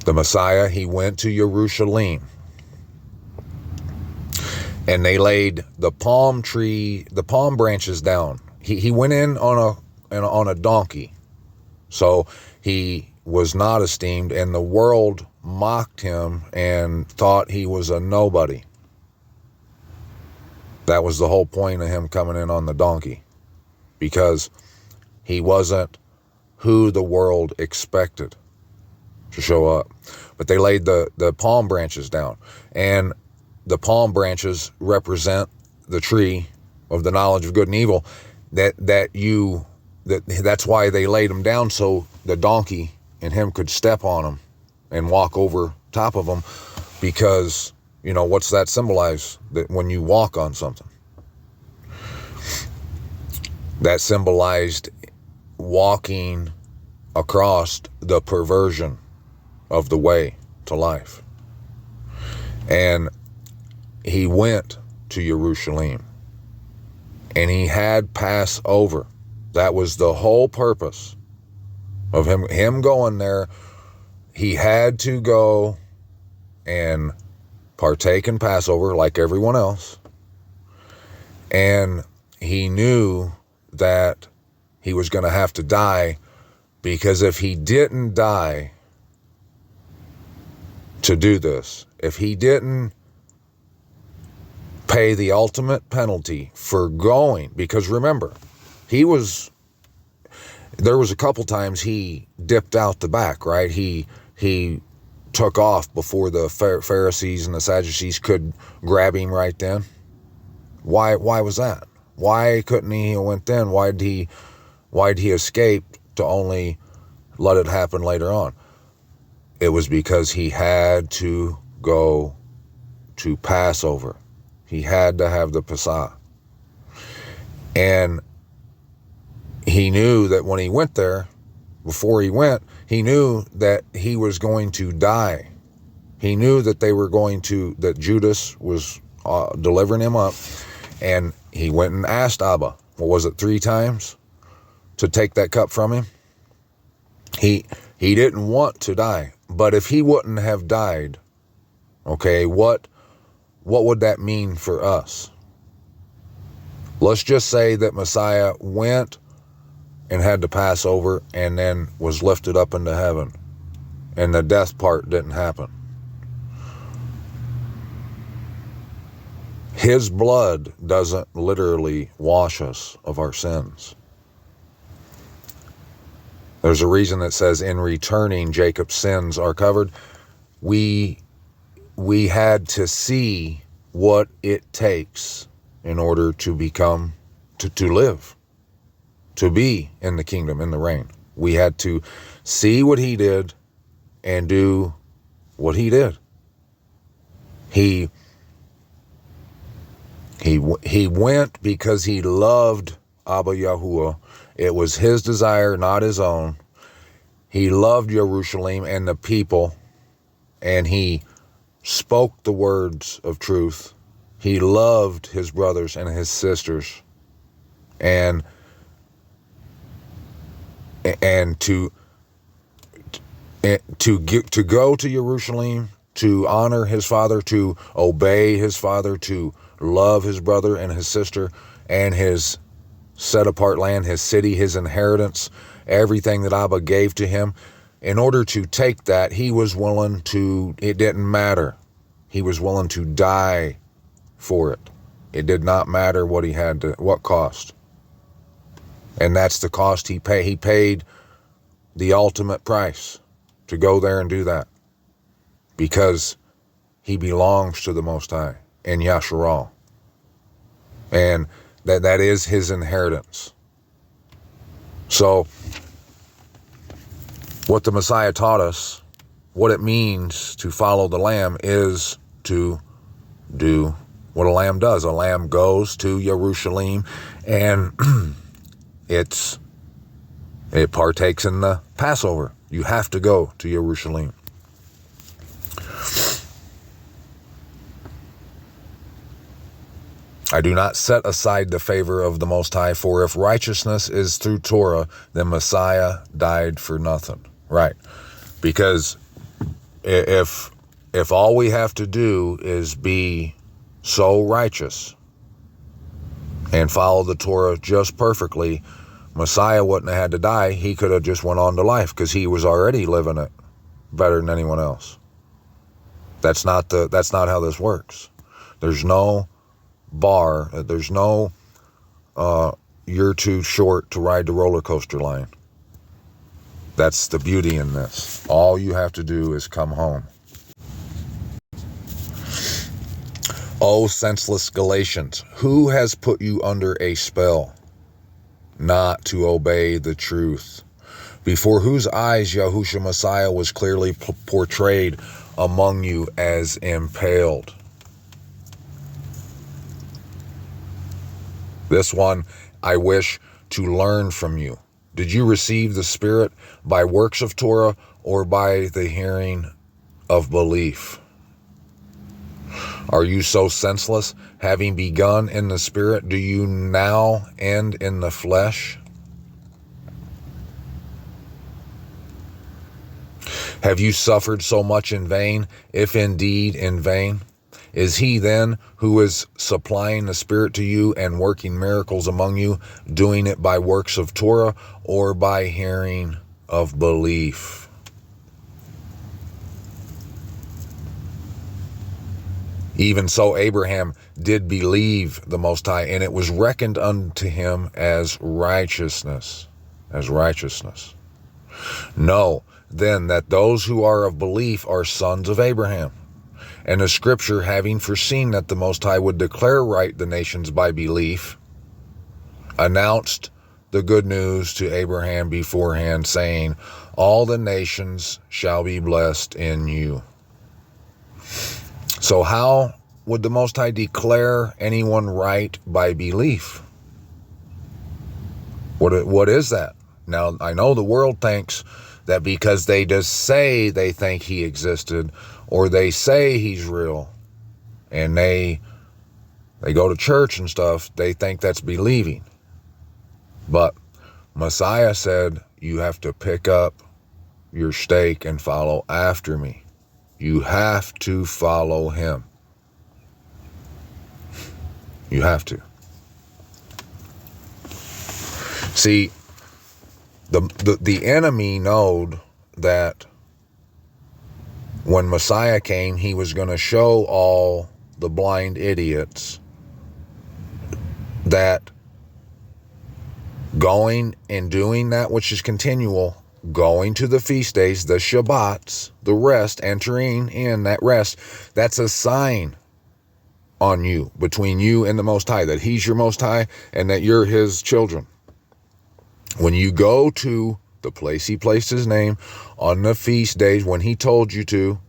The Messiah, he went to Jerusalem, and they laid the palm branches down. He went in on a donkey, so he was not esteemed, and the world mocked him and thought he was a nobody. That was the whole point of him coming in on the donkey, because he wasn't who the world expected to show up. But they laid the palm branches down, and the palm branches represent the tree of the knowledge of good and evil. That's why they laid them down, so the donkey and him could step on them and walk over top of them, because what's that symbolize? That when you walk on something, that symbolized walking across the perversion of the way to life. And he went to Jerusalem, and he had Passover. That was the whole purpose of him going there. He had to go and partake in Passover like everyone else. And he knew that he was going to have to die, because if he didn't die to do this, if he didn't pay the ultimate penalty for going, because remember, there was a couple times he dipped out the back, right? He took off before the Pharisees and the Sadducees could grab him right then. Why was that? Why couldn't he went then? Why'd he escape to only let it happen later on? It was because he had to go to Passover. He had to have the Passah. And he knew that when he went there, before he went, he knew that he was going to die. He knew that that Judas was delivering him up. And he went and asked Abba, what was it, 3 times to take that cup from him? He didn't want to die. But if he wouldn't have died, okay, what would that mean for us? Let's just say that Messiah went and had to pass over and then was lifted up into heaven, and the death part didn't happen. His blood doesn't literally wash us of our sins. There's a reason that says in returning, Jacob's sins are covered. We had to see what it takes in order to become, to live, to be in the kingdom, in the reign. We had to see what he did and do what he did. He went because he loved Abba Yahuwah. It was his desire, not his own. He loved Jerusalem and the people, and he spoke the words of truth. He loved his brothers and his sisters, and to go to Jerusalem, to honor his father, to obey his father, to love his brother and his sister, and his set apart land, his city, his inheritance, everything that Abba gave to him. In order to take that, he was willing to, it didn't matter. He was willing to die for it. It did not matter what he had to, what cost. And that's the cost he paid. He paid the ultimate price to go there and do that, because he belongs to the Most High in Yasharal. And that is his inheritance. So what the Messiah taught us, what it means to follow the Lamb, is to do what a lamb does. A lamb goes to Jerusalem, and it partakes in the Passover. You have to go to Jerusalem. I do not set aside the favor of the Most High, for if righteousness is through Torah, then Messiah died for nothing. Right. Because if all we have to do is be so righteous and follow the Torah just perfectly, Messiah wouldn't have had to die. He could have just went on to life, because he was already living it better than anyone else. That's not how this works. There's no bar. There's no you're too short to ride the roller coaster line. That's the beauty in this. All you have to do is come home. O senseless Galatians, who has put you under a spell not to obey the truth, before whose eyes Yahushua Messiah was clearly portrayed among you as impaled? This one I wish to learn from you. Did you receive the Spirit by works of Torah, or by the hearing of belief? Are you so senseless? Having begun in the Spirit, do you now end in the flesh? Have you suffered so much in vain, if indeed in vain? Is he then who is supplying the Spirit to you and working miracles among you, doing it by works of Torah, or by hearing of belief? Even so, Abraham did believe the Most High, and it was reckoned unto him as righteousness. As righteousness. Know then that those who are of belief are sons of Abraham. And the Scripture, having foreseen that the Most High would declare right the nations by belief, announced the good news to Abraham beforehand, saying, all the nations shall be blessed in you. So how would the Most High declare anyone right by belief? What is that? Now, I know the world thinks that because they just say they think he existed, or they say he's real, and they go to church and stuff, they think that's believing. But Messiah said, you have to pick up your stake and follow after me. You have to follow him. You have to. See, the enemy knowed that when Messiah came, he was going to show all the blind idiots that going and doing that which is continual, going to the feast days, the Shabbats, the rest, entering in that rest, that's a sign on you, between you and the Most High, that he's your Most High and that you're his children. When you go to the place he placed his name on the feast days when he told you to,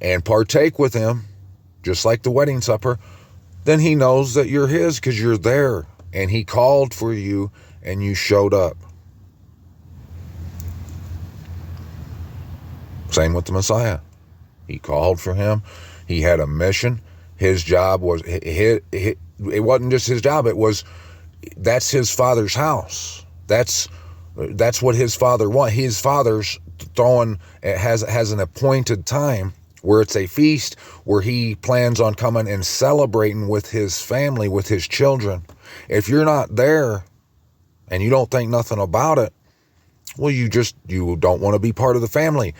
and partake with him, just like the wedding supper, then he knows that you're his because you're there and he called for you and you showed up. Same with the Messiah. He called for him. He had a mission. His job was, it wasn't just his job, that's his Father's house. That's what his Father wants. His Father's has an appointed time where it's a feast where he plans on coming and celebrating with his family, with his children. If you're not there and you don't think nothing about it, well, you don't want to be part of the family.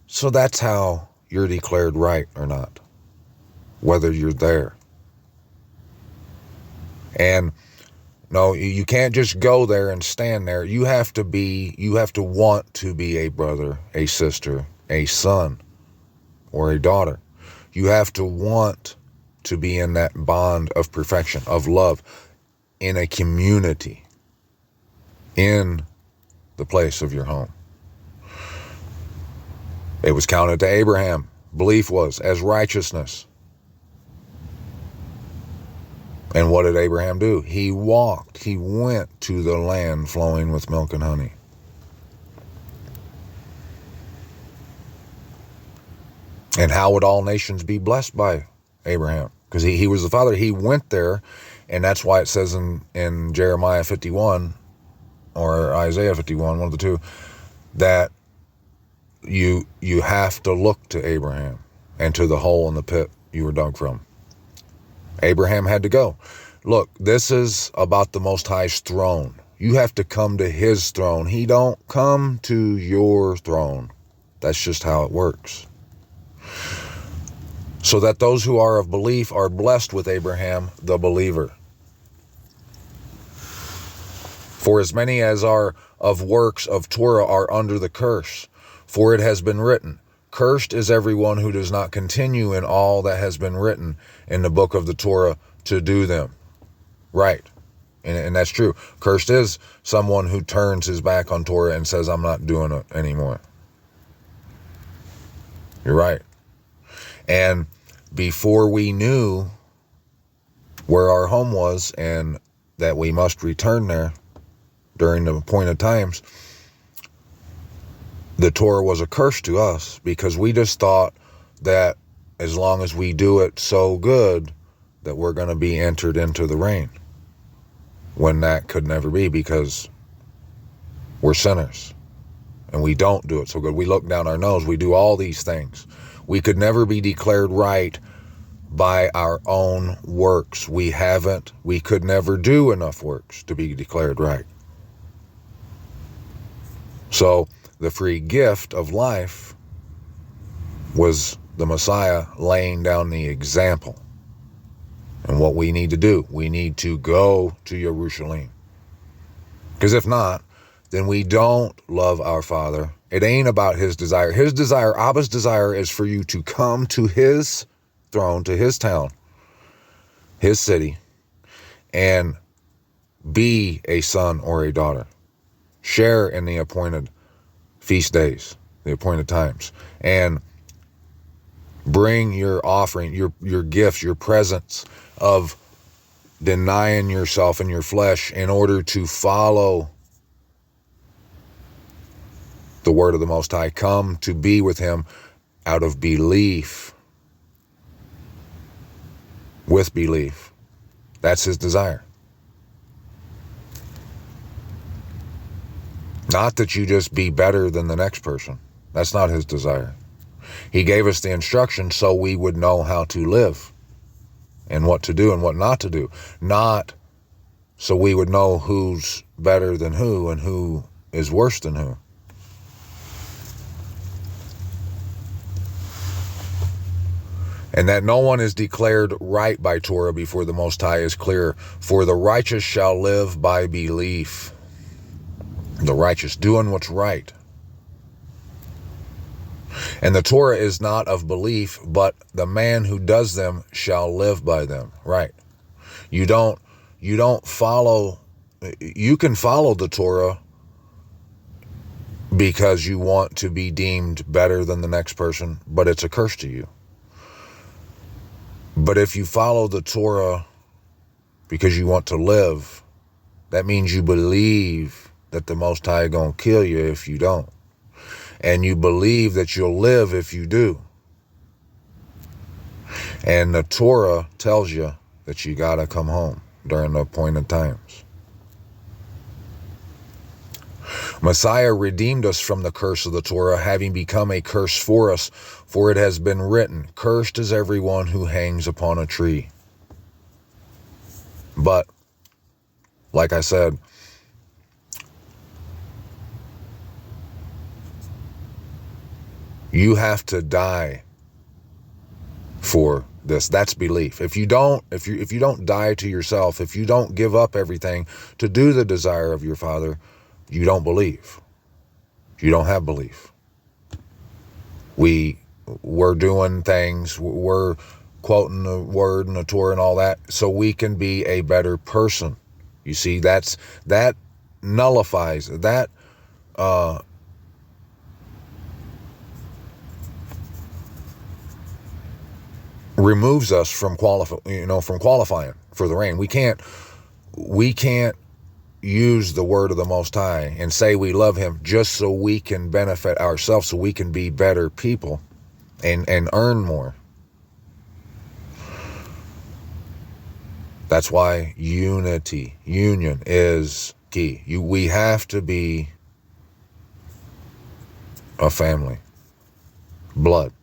So that's how you're declared right or not, whether you're there. And no, you can't just go there and stand there. You have to want to be a brother, a sister, a son, or a daughter. You have to want to be in that bond of perfection, of love, in a community, in the place of your home. It was counted to Abraham, belief was, as righteousness. And what did Abraham do? He went to the land flowing with milk and honey. And how would all nations be blessed by Abraham? Because he was the father. He went there, and that's why it says in Jeremiah 51 or Isaiah 51, one of the two, that you have to look to Abraham and to the hole in the pit you were dug from. Abraham had to go. Look, this is about the Most High's throne. You have to come to his throne. He don't come to your throne. That's just how it works. So that those who are of belief are blessed with Abraham, the believer. For as many as are of works of Torah are under the curse. For it has been written, cursed is everyone who does not continue in all that has been written in the book of the Torah to do them. Right. And that's true. Cursed is someone who turns his back on Torah and says, I'm not doing it anymore. You're right. And before we knew where our home was and that we must return there during the appointed times, the Torah was a curse to us because we just thought that as long as we do it so good that we're going to be entered into the reign, when that could never be because we're sinners and we don't do it so good. We look down our nose. We do all these things. We could never be declared right by our own works. We could never do enough works to be declared right. So the free gift of life was the Messiah laying down the example. And what we need to do, we need to go to Jerusalem. Because if not, then we don't love our Father. It ain't about his desire. His desire, Abba's desire, is for you to come to his throne, to his town, his city, and be a son or a daughter. Share in the appointed feast days, the appointed times, and bring your offering, your gifts, your presents of denying yourself and your flesh in order to follow the word of the Most High, come to be with him out of belief. With belief. That's his desire. Not that you just be better than the next person. That's not his desire. He gave us the instruction so we would know how to live and what to do and what not to do. Not so we would know who's better than who and who is worse than who. And that no one is declared right by Torah before the Most High is clear. For the righteous shall live by belief. The righteous, doing what's right. And the Torah is not of belief, but the man who does them shall live by them. Right. You don't follow, you can follow the Torah because you want to be deemed better than the next person, but it's a curse to you. But if you follow the Torah because you want to live, that means you believe that the Most High gonna kill you if you don't. And you believe that you'll live if you do. And the Torah tells you that you gotta come home during the appointed times. Messiah redeemed us from the curse of the Torah, having become a curse for us, for it has been written, cursed is everyone who hangs upon a tree. But, like I said, you have to die for this. That's belief. If you don't die to yourself, if you don't give up everything to do the desire of your Father, you don't believe. You don't have belief. We're doing things, we're quoting the word and the Torah and all that so we can be a better person. You see, that nullifies, that removes us from qualifying for the reign. We can't use the word of the Most High and say we love him just so we can benefit ourselves, so we can be better people and earn more. That's why union is key. We have to be a family, blood.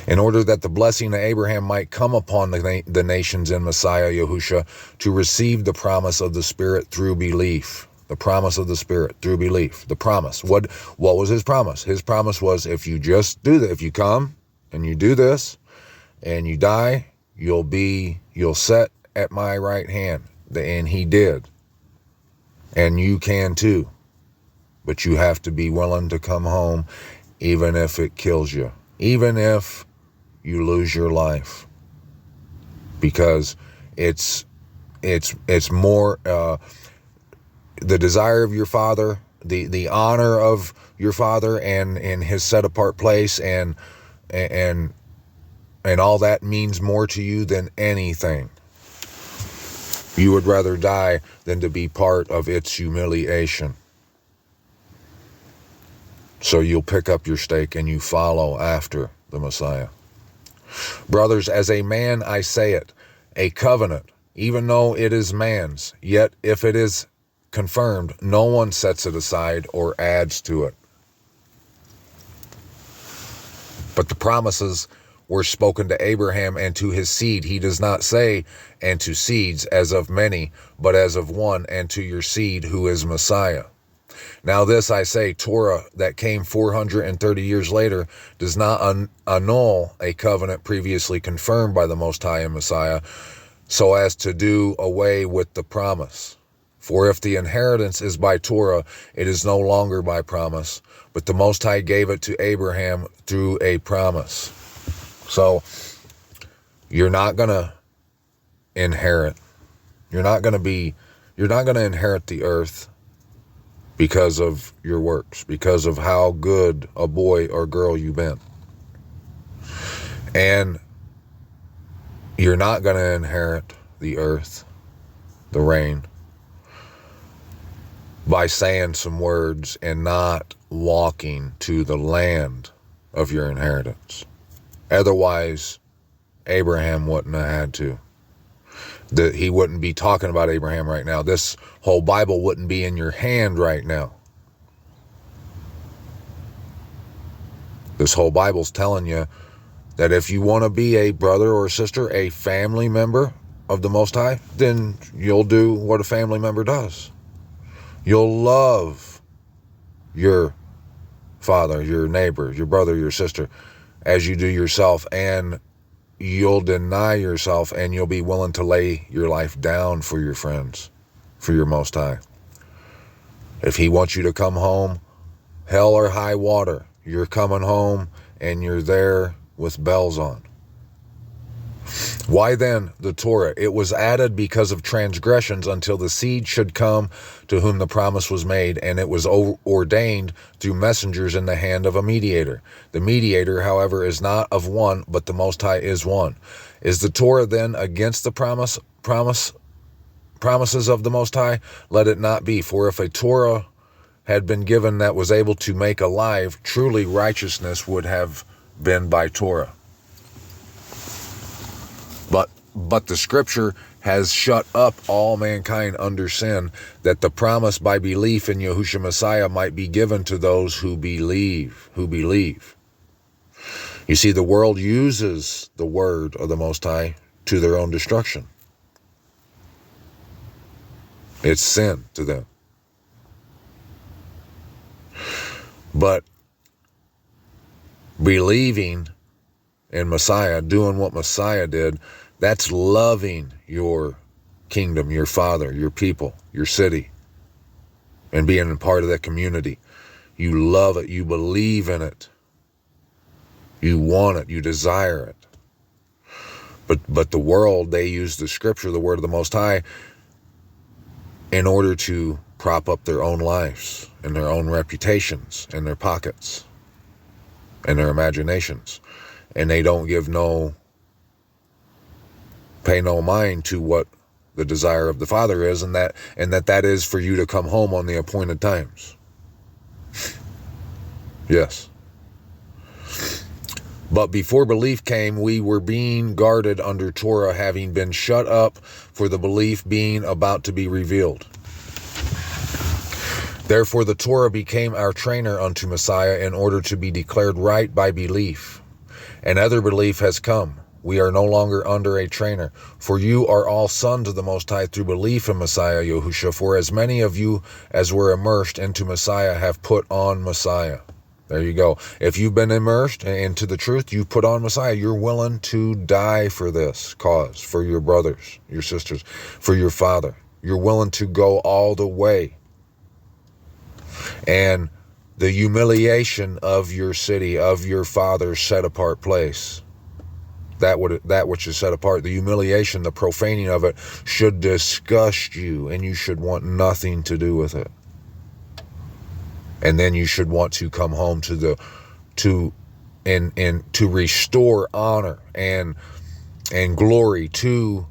In order that the blessing of Abraham might come upon the nations in Messiah Yahusha to receive the promise of the Spirit through belief. The promise of the Spirit through belief. The promise. What was his promise? His promise was, if you just do that, if you come and you do this and you die, you'll sit at my right hand. And he did. And you can too. But you have to be willing to come home even if it kills you. Even if you lose your life, because it's more the desire of your Father, the honor of your Father, and his set apart place, and all that means more to you than anything. You would rather die than to be part of its humiliation. So you'll pick up your stake and you follow after the Messiah. Brothers, as a man I say it, a covenant, even though it is man's, yet if it is confirmed, no one sets it aside or adds to it. But the promises were spoken to Abraham and to his seed. He does not say, and to seeds as of many, but as of one, and to your seed who is Messiah. Now this I say, Torah that came 430 years later does not annul a covenant previously confirmed by the Most High and Messiah, so as to do away with the promise. For if the inheritance is by Torah, it is no longer by promise, but the Most High gave it to Abraham through a promise. So you're not going to inherit. You're not going to inherit the earth because of your works, because of how good a boy or girl you've been. And you're not going to inherit the earth, the rain, by saying some words and not walking to the land of your inheritance. Otherwise, Abraham wouldn't have had to. He wouldn't be talking about Abraham right now. This whole Bible wouldn't be in your hand right now. This whole Bible's telling you that if you want to be a brother or sister, a family member of the Most High, then you'll do what a family member does. You'll love your father, your neighbor, your brother, your sister, as you do yourself, and you'll deny yourself, and you'll be willing to lay your life down for your friends, for your Most High. If he wants you to come home, hell or high water, you're coming home, and you're there with bells on. Why then the Torah? It was added because of transgressions until the seed should come to whom the promise was made, and it was ordained through messengers in the hand of a mediator. The mediator, however, is not of one, but the Most High is one. Is the Torah then against the promises of the Most High? Let it not be. For if a Torah had been given that was able to make alive, truly righteousness would have been by Torah. But the scripture has shut up all mankind under sin, that the promise by belief in Yahushua Messiah might be given to those who believe. You see, the world uses the word of the Most High to their own destruction. It's sin to them. But believing in Messiah, doing what Messiah did, that's loving your kingdom, your father, your people, your city, and being a part of that community. You love it. You believe in it. You want it. You desire it. But the world, they use the scripture, the word of the Most High, in order to prop up their own lives and their own reputations and their pockets and their imaginations. And they don't pay no mind to what the desire of the Father is, and that is for you to come home on the appointed times. Yes. But before belief came, we were being guarded under Torah, having been shut up for the belief being about to be revealed. Therefore the Torah became our trainer unto Messiah in order to be declared right by belief. Another belief has come. We are no longer under a trainer, for you are all sons of the Most High through belief in Messiah Yahushua. For as many of you as were immersed into Messiah have put on Messiah. There you go. If you've been immersed into the truth, you put on Messiah. You're willing to die for this cause, for your brothers, your sisters, for your father. You're willing to go all the way. And the humiliation of your city, of your father's set apart place, that which is set apart, the humiliation, the profaning of it should disgust you, and you should want nothing to do with it. And then you should want to come home to restore honor and glory to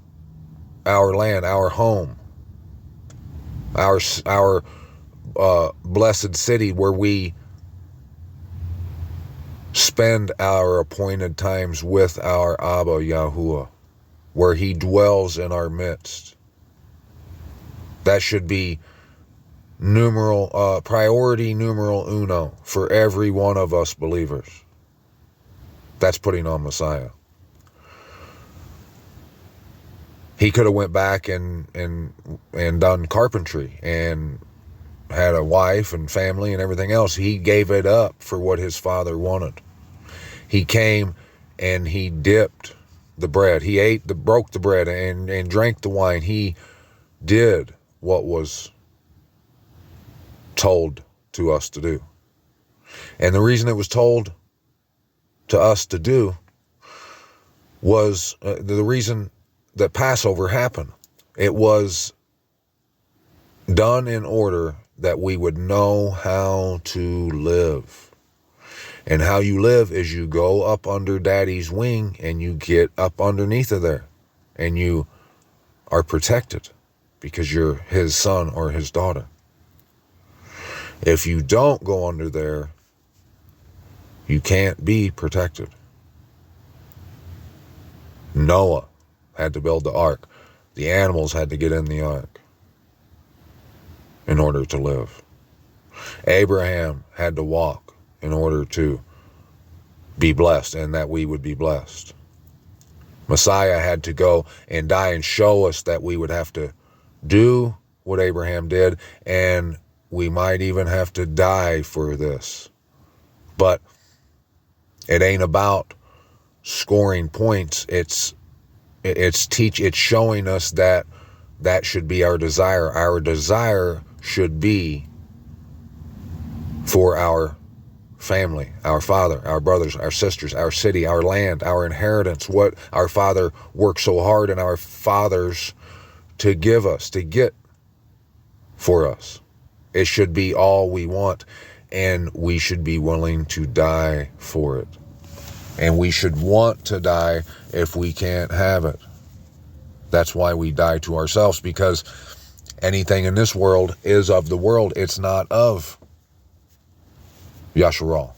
our land, our home, our blessed city, where we spend our appointed times with our Abba Yahuwah, where he dwells in our midst. That should be priority numeral uno for every one of us believers. That's putting on Messiah. He could have went back and done carpentry and had a wife and family and everything else. He gave it up for what his father wanted. He came and he dipped the bread. He broke the bread and drank the wine. He did what was told to us to do. And the reason it was told to us to do was the reason that Passover happened. It was done in order that we would know how to live. And how you live is you go up under Daddy's wing and you get up underneath of there. And you are protected because you're his son or his daughter. If you don't go under there, you can't be protected. Noah had to build the ark. The animals had to get in the ark in order to live. Abraham had to walk in order to be blessed, and that we would be blessed. Messiah had to go and die and show us that we would have to do what Abraham did, and we might even have to die for this. But it ain't about scoring points. It's showing us that should be our desire. Our desire should be for our family, our father, our brothers, our sisters, our city, our land, our inheritance, what our Father worked so hard in our fathers to give us, to get for us. It should be all we want, and we should be willing to die for it. And we should want to die if we can't have it. That's why we die to ourselves, because anything in this world is of the world. It's not of Yasharal.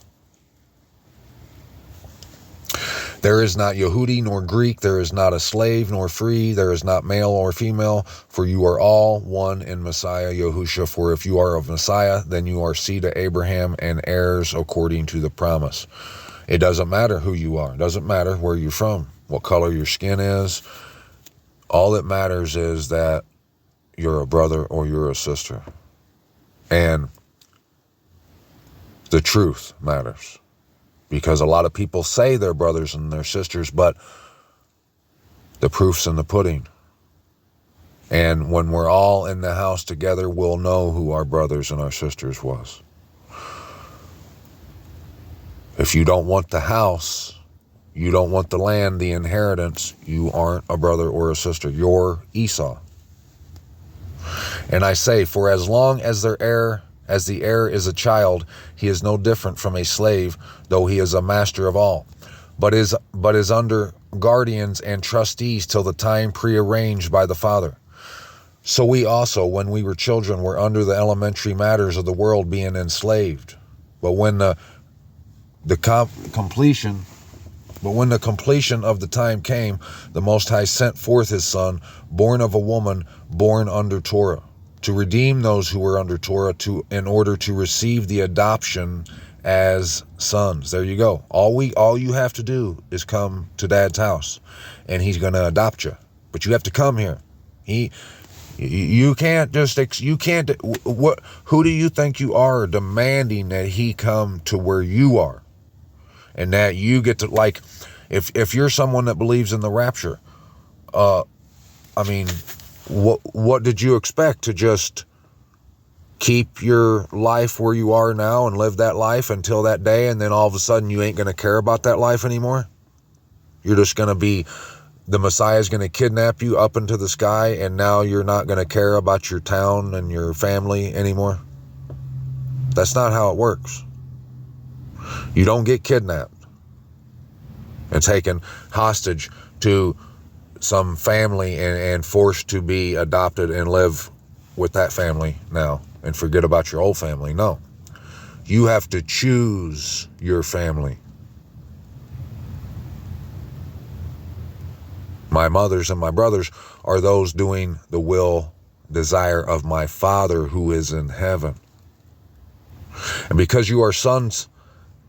There is not Yehudi nor Greek, there is not a slave nor free, there is not male or female, for you are all one in Messiah Yahusha. For if you are of Messiah, then you are seed of Abraham and heirs according to the promise. It doesn't matter who you are. It doesn't matter where you're from, what color your skin is. All that matters is that you're a brother or you're a sister. And the truth matters, because a lot of people say they're brothers and they're sisters, but the proof's in the pudding. And when we're all in the house together, we'll know who our brothers and our sisters was. If you don't want the house, you don't want the land, the inheritance, you aren't a brother or a sister. You're Esau. And I say, for as long as the heir is a child, he is no different from a slave, though he is a master of all, but is under guardians and trustees till the time prearranged by the Father. So we also, when we were children, were under the elementary matters of the world, being enslaved. But when the completion of the time came, the Most High sent forth his Son, born of a woman, born under Torah, to redeem those who were under Torah, in order to receive the adoption as sons. There you go. All you have to do is come to Dad's house, and he's going to adopt you. But you have to come here. You can't just, who do you think you are demanding that he come to where you are? And that you get to, like, if you're someone that believes in the rapture, what did you expect? To just keep your life where you are now and live that life until that day, and then all of a sudden you ain't going to care about that life anymore? You're just going to be, the Messiah is going to kidnap you up into the sky, and now you're not going to care about your town and your family anymore? That's not how it works. You don't get kidnapped and taken hostage to some family and forced to be adopted and live with that family now and forget about your old family. No. You have to choose your family. My mothers and my brothers are those doing the desire of my Father who is in heaven. And because you are sons,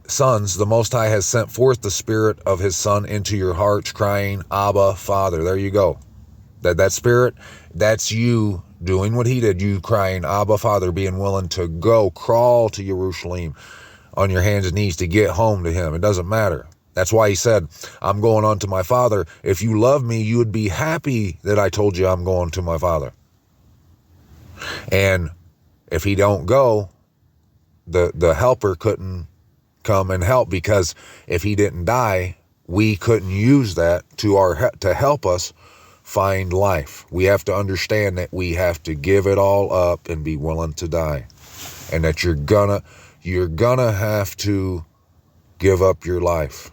the Most High has sent forth the Spirit of his Son into your hearts, crying, Abba, Father. There you go. That Spirit, that's you doing what he did. You crying, Abba, Father, being willing to go crawl to Jerusalem on your hands and knees to get home to him. It doesn't matter. That's why he said, I'm going on to my Father. If you love me, you would be happy that I told you I'm going to my Father. And if he don't go, the helper couldn't come and help, because if he didn't die, we couldn't use that to help us find life. We have to understand that we have to give it all up and be willing to die, and that you're gonna have to give up your life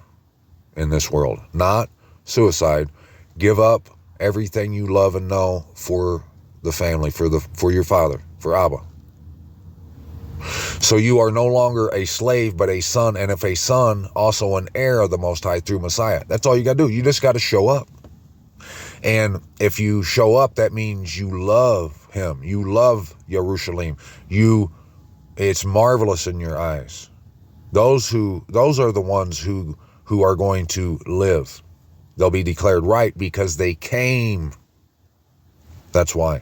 in this world. Not suicide. Give up everything you love and know for the family, for your Father, for Abba. So you are no longer a slave, but a son, and if a son, also an heir of the Most High through Messiah. That's all you got to do. You just got to show up. And if you show up, that means you love him. You love Yerushalayim. It's marvelous in your eyes. Those are the ones who are going to live. They'll be declared right because they came. That's why.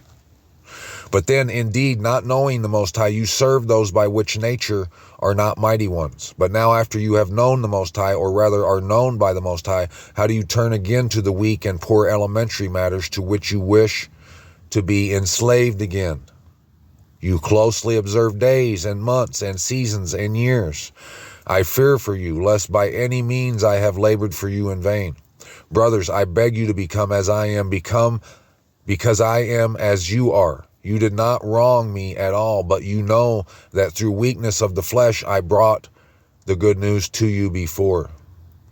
But then indeed, not knowing the Most High, you serve those by which nature are not mighty ones. But now after you have known the Most High, or rather are known by the Most High, how do you turn again to the weak and poor elementary matters to which you wish to be enslaved again? You closely observe days and months and seasons and years. I fear for you, lest by any means I have labored for you in vain. Brothers, I beg you to become as I am, because I am as you are. You did not wrong me at all, but you know that through weakness of the flesh I brought the good news to you before.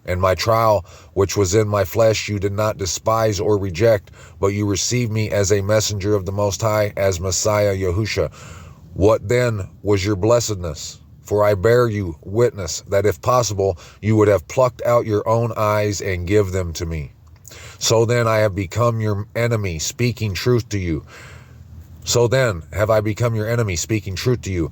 And my trial, which was in my flesh, you did not despise or reject, but you received me as a messenger of the Most High, as Messiah Yahusha. What then was your blessedness? For I bear you witness that if possible, you would have plucked out your own eyes and give them to me. So then I have become your enemy, speaking truth to you. So then have I become your enemy, speaking truth to you.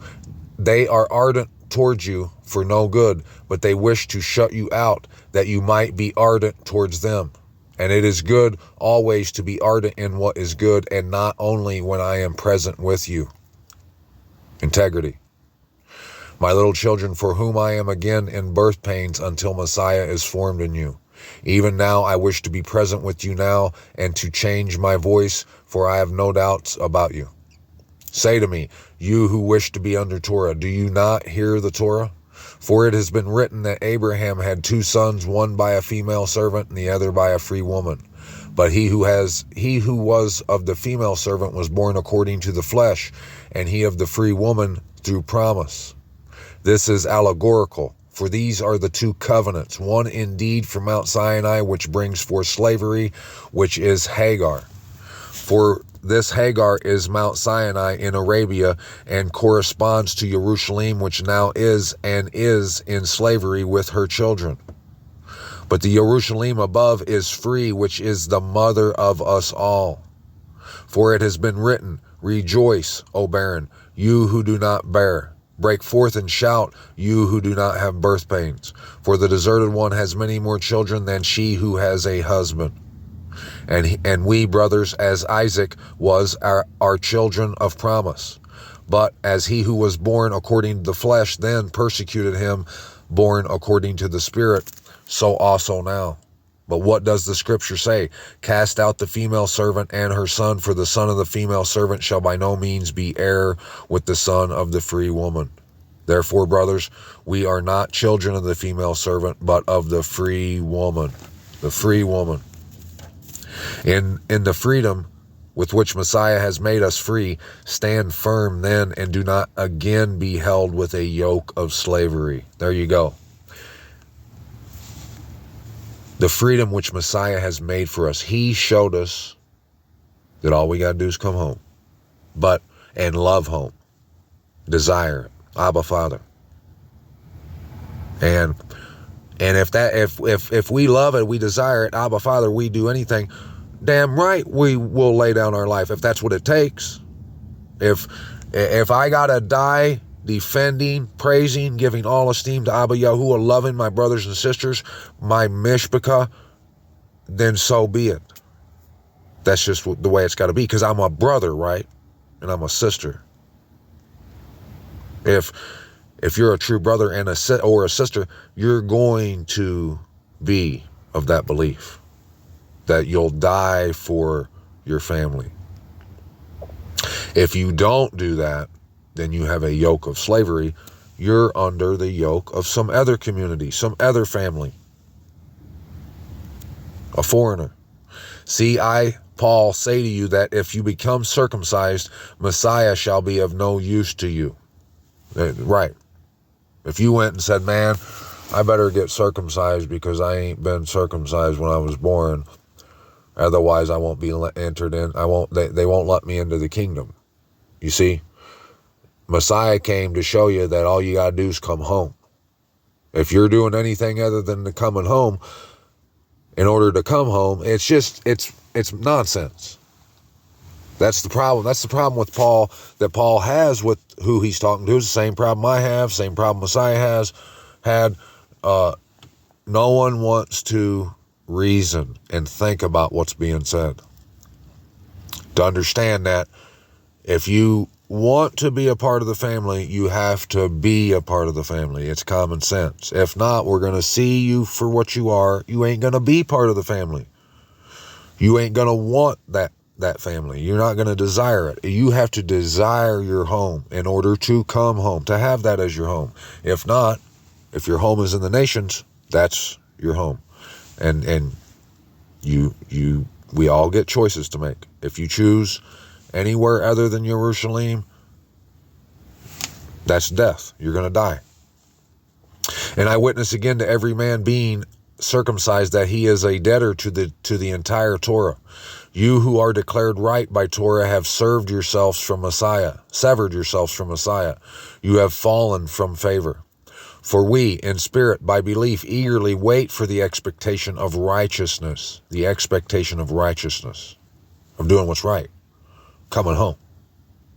They are ardent towards you for no good, but they wish to shut you out, that you might be ardent towards them. And it is good always to be ardent in what is good, and not only when I am present with you. Integrity. My little children, for whom I am again in birth pains until Messiah is formed in you. Even now I wish to be present with you now, and to change my voice, for I have no doubts about you. Say to me, you who wish to be under Torah, do you not hear the Torah? For it has been written that Abraham had 2 sons, one by a female servant and the other by a free woman. But he who was of the female servant was born according to the flesh, and he of the free woman through promise. This is allegorical, for these are the 2 covenants, one indeed from Mount Sinai, which brings forth slavery, which is Hagar. For this Hagar is Mount Sinai in Arabia, and corresponds to Jerusalem, which now is and is in slavery with her children. But the Jerusalem above is free, which is the mother of us all. For it has been written, rejoice, O barren, you who do not bear. Break forth and shout, you who do not have birth pains. For the deserted one has many more children than she who has a husband. And we, brothers, as Isaac was, are children of promise. But as he who was born according to the flesh then persecuted him, born according to the Spirit, so also now. But what does the scripture say? Cast out the female servant and her son, for the son of the female servant shall by no means be heir with the son of the free woman. Therefore, brothers, we are not children of the female servant, but of the free woman. The free woman. In the freedom with which Messiah has made us free, stand firm then, and do not again be held with a yoke of slavery. There you go. The freedom which Messiah has made for us. He showed us that all we got to do is come home. And love home. Desire it. Abba Father. And if we love it, we desire it, Abba Father, we do anything, damn right we will lay down our life if that's what it takes. If I gotta die defending, praising, giving all esteem to Abba Yahuwah, loving my brothers and sisters, my mishpachah, then so be it. That's just the way it's got to be, because I'm a brother, right? And I'm a sister. If you're a true brother and a sister, you're going to be of that belief that you'll die for your family. If you don't do that, then you have a yoke of slavery. You're under the yoke of some other community, some other family, a foreigner. See, I, Paul, say to you that if you become circumcised, Messiah shall be of no use to you. Right. If you went and said, man, I better get circumcised because I ain't been circumcised when I was born, otherwise I won't be entered in. They won't let me into the kingdom. You see? Messiah came to show you that all you got to do is come home. If you're doing anything other than coming home, in order to come home, it's nonsense. That's the problem. That's the problem with Paul, that Paul has with who he's talking to. It's the same problem I have, same problem Messiah had. No one wants to reason and think about what's being said. To understand that if you want to be a part of the family, you have to be a part of the family. It's common sense. If not, we're going to see you for what you are. You ain't going to be part of the family. You ain't going to want that family. You're not going to desire it. You have to desire your home in order to come home, to have that as your home. If not, if your home is in the nations, that's your home. And we all get choices to make. If you choose anywhere other than Jerusalem, that's death. You're going to die. And I witness again to every man being circumcised that he is a debtor to the entire Torah. You who are declared right by Torah have severed yourselves from Messiah. You have fallen from favor. For we, in spirit, by belief, eagerly wait for the expectation of righteousness. The expectation of righteousness. Of doing what's right. Coming home.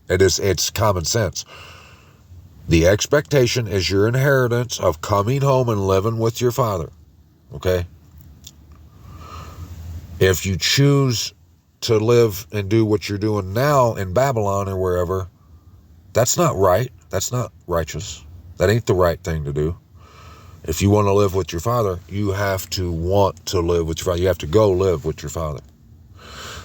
It's common sense. The expectation is your inheritance of coming home and living with your father. Okay? If you choose to live and do what you're doing now in Babylon or wherever, that's not right. That's not righteous. That ain't the right thing to do. If you want to live with your father, you have to want to live with your father. You have to go live with your father.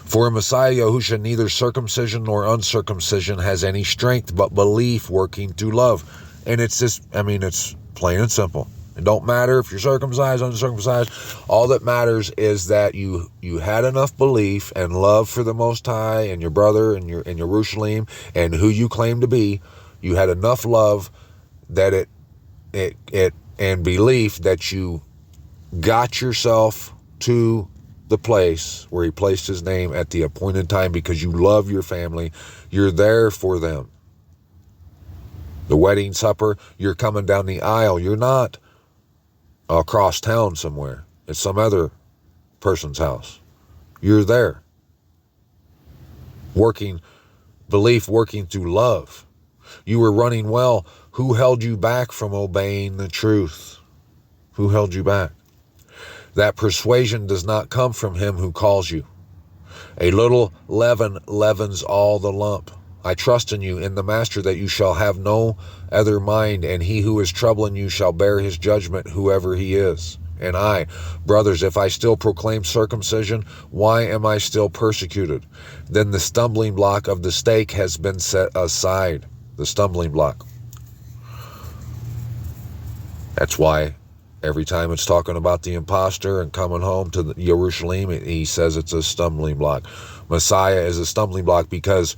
For a Messiah, Yahusha, neither circumcision nor uncircumcision has any strength, but belief working through love. And it's just, it's plain and simple. It don't matter if you're circumcised, uncircumcised. All that matters is that you had enough belief and love for the Most High and your brother and your Jerusalem and who you claim to be. You had enough love that it and belief that you got yourself to the place where he placed his name at the appointed time because you love your family. You're there for them. The wedding supper, you're coming down the aisle. You're not across town somewhere. It's some other person's house. You're there. Belief working through love. You were running well. Who held you back from obeying the truth? Who held you back? That persuasion does not come from him who calls you. A little leaven leavens all the lump. I trust in you, in the Master, that you shall have no other mind, and he who is troubling you shall bear his judgment, whoever he is. And I, brothers, if I still proclaim circumcision, why am I still persecuted? Then the stumbling block of the stake has been set aside. The stumbling block. That's why every time it's talking about the imposter and coming home to Jerusalem, he says it's a stumbling block. Messiah is a stumbling block because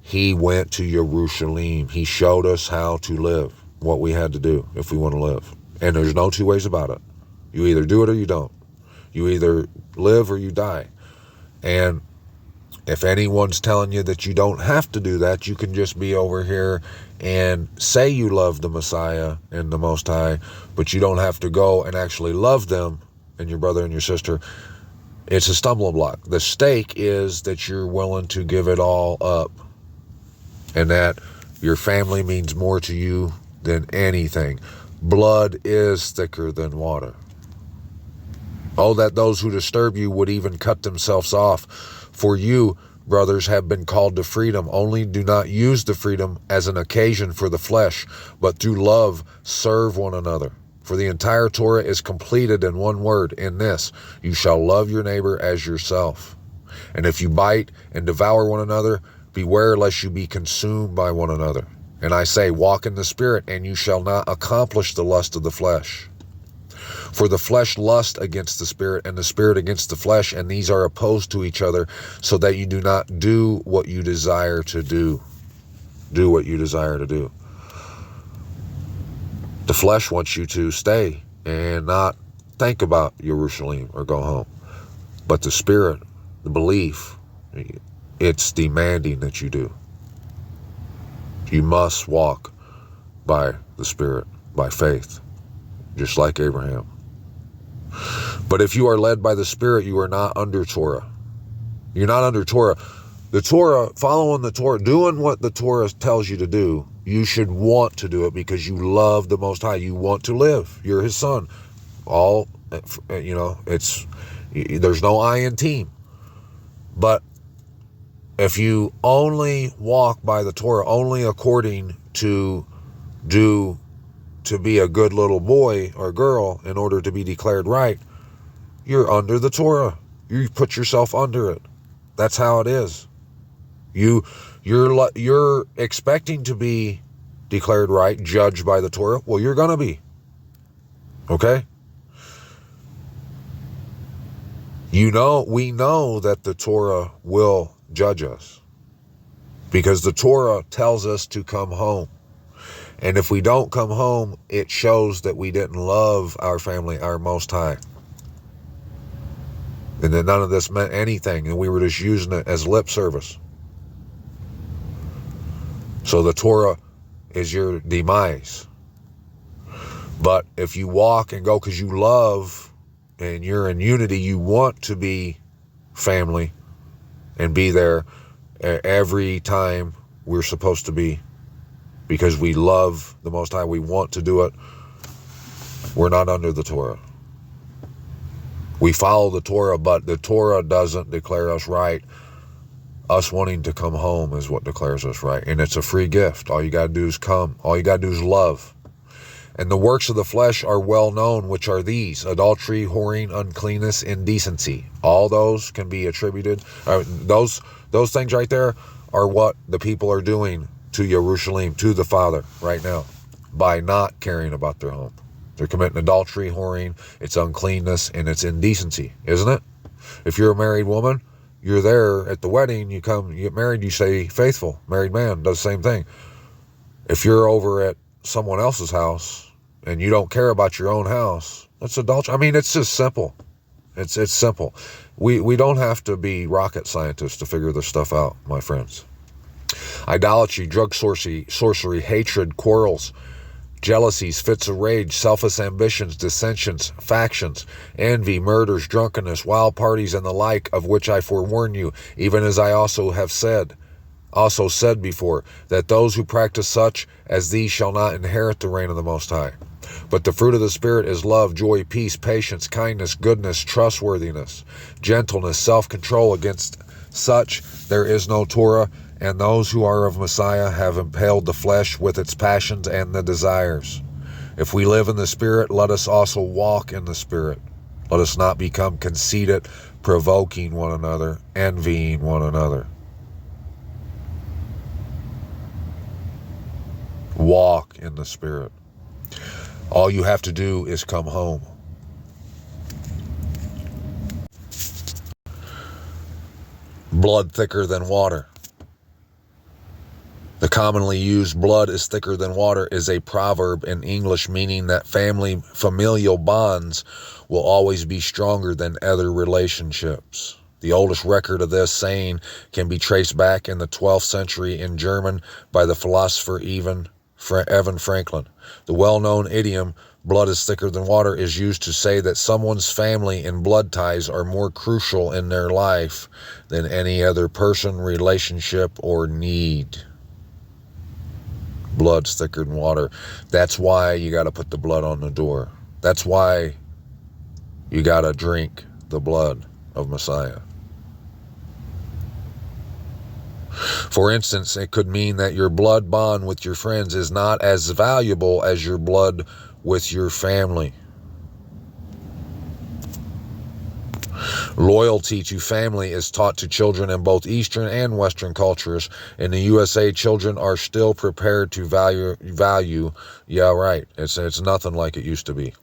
he went to Jerusalem. He showed us how to live, what we had to do if we want to live. And there's no two ways about it. You either do it or you don't. You either live or you die. And if anyone's telling you that you don't have to do that, you can just be over here and say you love the Messiah and the Most High, but you don't have to go and actually love them and your brother and your sister. It's a stumbling block. The stake is that you're willing to give it all up and that your family means more to you than anything. Blood is thicker than water. Oh, that those who disturb you would even cut themselves off. For you, brothers, have been called to freedom. Only do not use the freedom as an occasion for the flesh, but through love serve one another. For the entire Torah is completed in one word, in this: you shall love your neighbor as yourself. And if you bite and devour one another, beware lest you be consumed by one another. And I say, walk in the Spirit, and you shall not accomplish the lust of the flesh. For the flesh lusts against the Spirit, and the Spirit against the flesh, and these are opposed to each other, so that you do not do what you desire to do. Do what you desire to do. The flesh wants you to stay and not think about Jerusalem or go home. But the Spirit, the belief, it's demanding that you do. You must walk by the Spirit, by faith, just like Abraham. But if you are led by the Spirit, you are not under Torah. You're not under Torah. The Torah, following the Torah, doing what the Torah tells you to do, you should want to do it because you love the Most High. You want to live. You're His son. There's no I in team. But if you only walk by the Torah, only according to be a good little boy or girl in order to be declared right, you're under the Torah. You put yourself under it. That's how it is. You're expecting to be declared right, judged by the Torah. Well, you're gonna be. Okay? We know that the Torah will judge us because the Torah tells us to come home. And if we don't come home, it shows that we didn't love our family, our Most High. And that none of this meant anything, and we were just using it as lip service. So the Torah is your demise. But if you walk and go because you love and you're in unity, you want to be family and be there every time we're supposed to be because we love the Most High, we want to do it, we're not under the Torah. We follow the Torah, but the Torah doesn't declare us right. Us wanting to come home is what declares us right. And it's a free gift. All you got to do is come. All you got to do is love. And the works of the flesh are well known, which are these: adultery, whoring, uncleanness, indecency. All those can be attributed. Those things right there are what the people are doing to Jerusalem, to the Father right now, by not caring about their home. They're committing adultery, whoring, it's uncleanness, and it's indecency, isn't it? If you're a married woman, you're there at the wedding, you get married, you say faithful. Married man does the same thing. If you're over at someone else's house and you don't care about your own house, that's adultery. I mean, it's just simple. It's simple. We don't have to be rocket scientists to figure this stuff out, my friends. Idolatry, drug sorcery, hatred, quarrels, jealousies, fits of rage, selfish ambitions, dissensions, factions, envy, murders, drunkenness, wild parties, and the like, of which I forewarn you, even as I also said before, that those who practice such as these shall not inherit the reign of the Most High. But the fruit of the Spirit is love, joy, peace, patience, kindness, goodness, trustworthiness, gentleness, self-control. Against such there is no Torah. And those who are of Messiah have impaled the flesh with its passions and the desires. If we live in the Spirit, let us also walk in the Spirit. Let us not become conceited, provoking one another, envying one another. Walk in the Spirit. All you have to do is come home. Blood thicker than water. The commonly used "blood is thicker than water" is a proverb in English meaning that familial bonds will always be stronger than other relationships. The oldest record of this saying can be traced back in the 12th century in German by the philosopher Evan Franklin. The well-known idiom, "blood is thicker than water," is used to say that someone's family and blood ties are more crucial in their life than any other person, relationship, or need. Blood's thicker than water. That's why you got to put the blood on the door. That's why you got to drink the blood of Messiah. For instance, it could mean that your blood bond with your friends is not as valuable as your blood with your family. Loyalty to family is taught to children in both Eastern and Western cultures. In the USA, children are still prepared to value. Yeah, right. It's nothing like it used to be.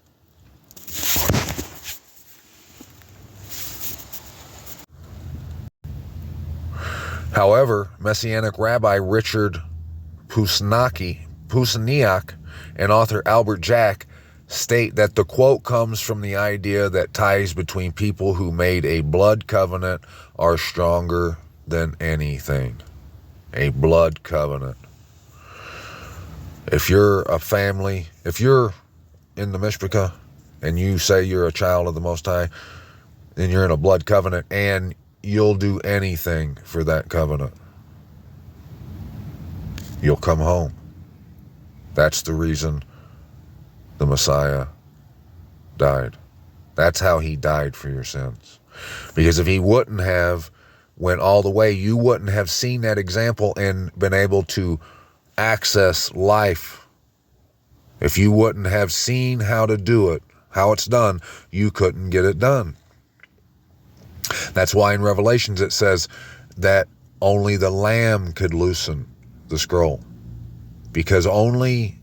However, Messianic Rabbi Richard Pusniak and author Albert Jack state that the quote comes from the idea that ties between people who made a blood covenant are stronger than anything. A blood covenant. If you're a family, if you're in the Mishpachah and you say you're a child of the Most High, then you're in a blood covenant and you'll do anything for that covenant. You'll come home. That's the reason the Messiah died. That's how he died for your sins. Because if he wouldn't have went all the way, you wouldn't have seen that example and been able to access life. If you wouldn't have seen how to do it, how it's done, you couldn't get it done. That's why in Revelations it says that only the Lamb could loosen the scroll. Because only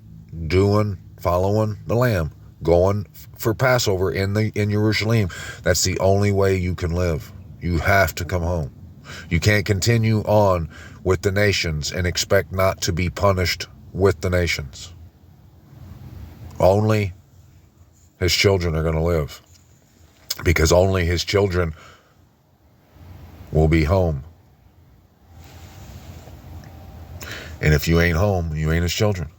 following the Lamb, going for Passover in Jerusalem, that's the only way you can live. You have to come home. You can't continue on with the nations and expect not to be punished with the nations. Only his children are going to live, because only his children will be home. And if you ain't home, you ain't his children.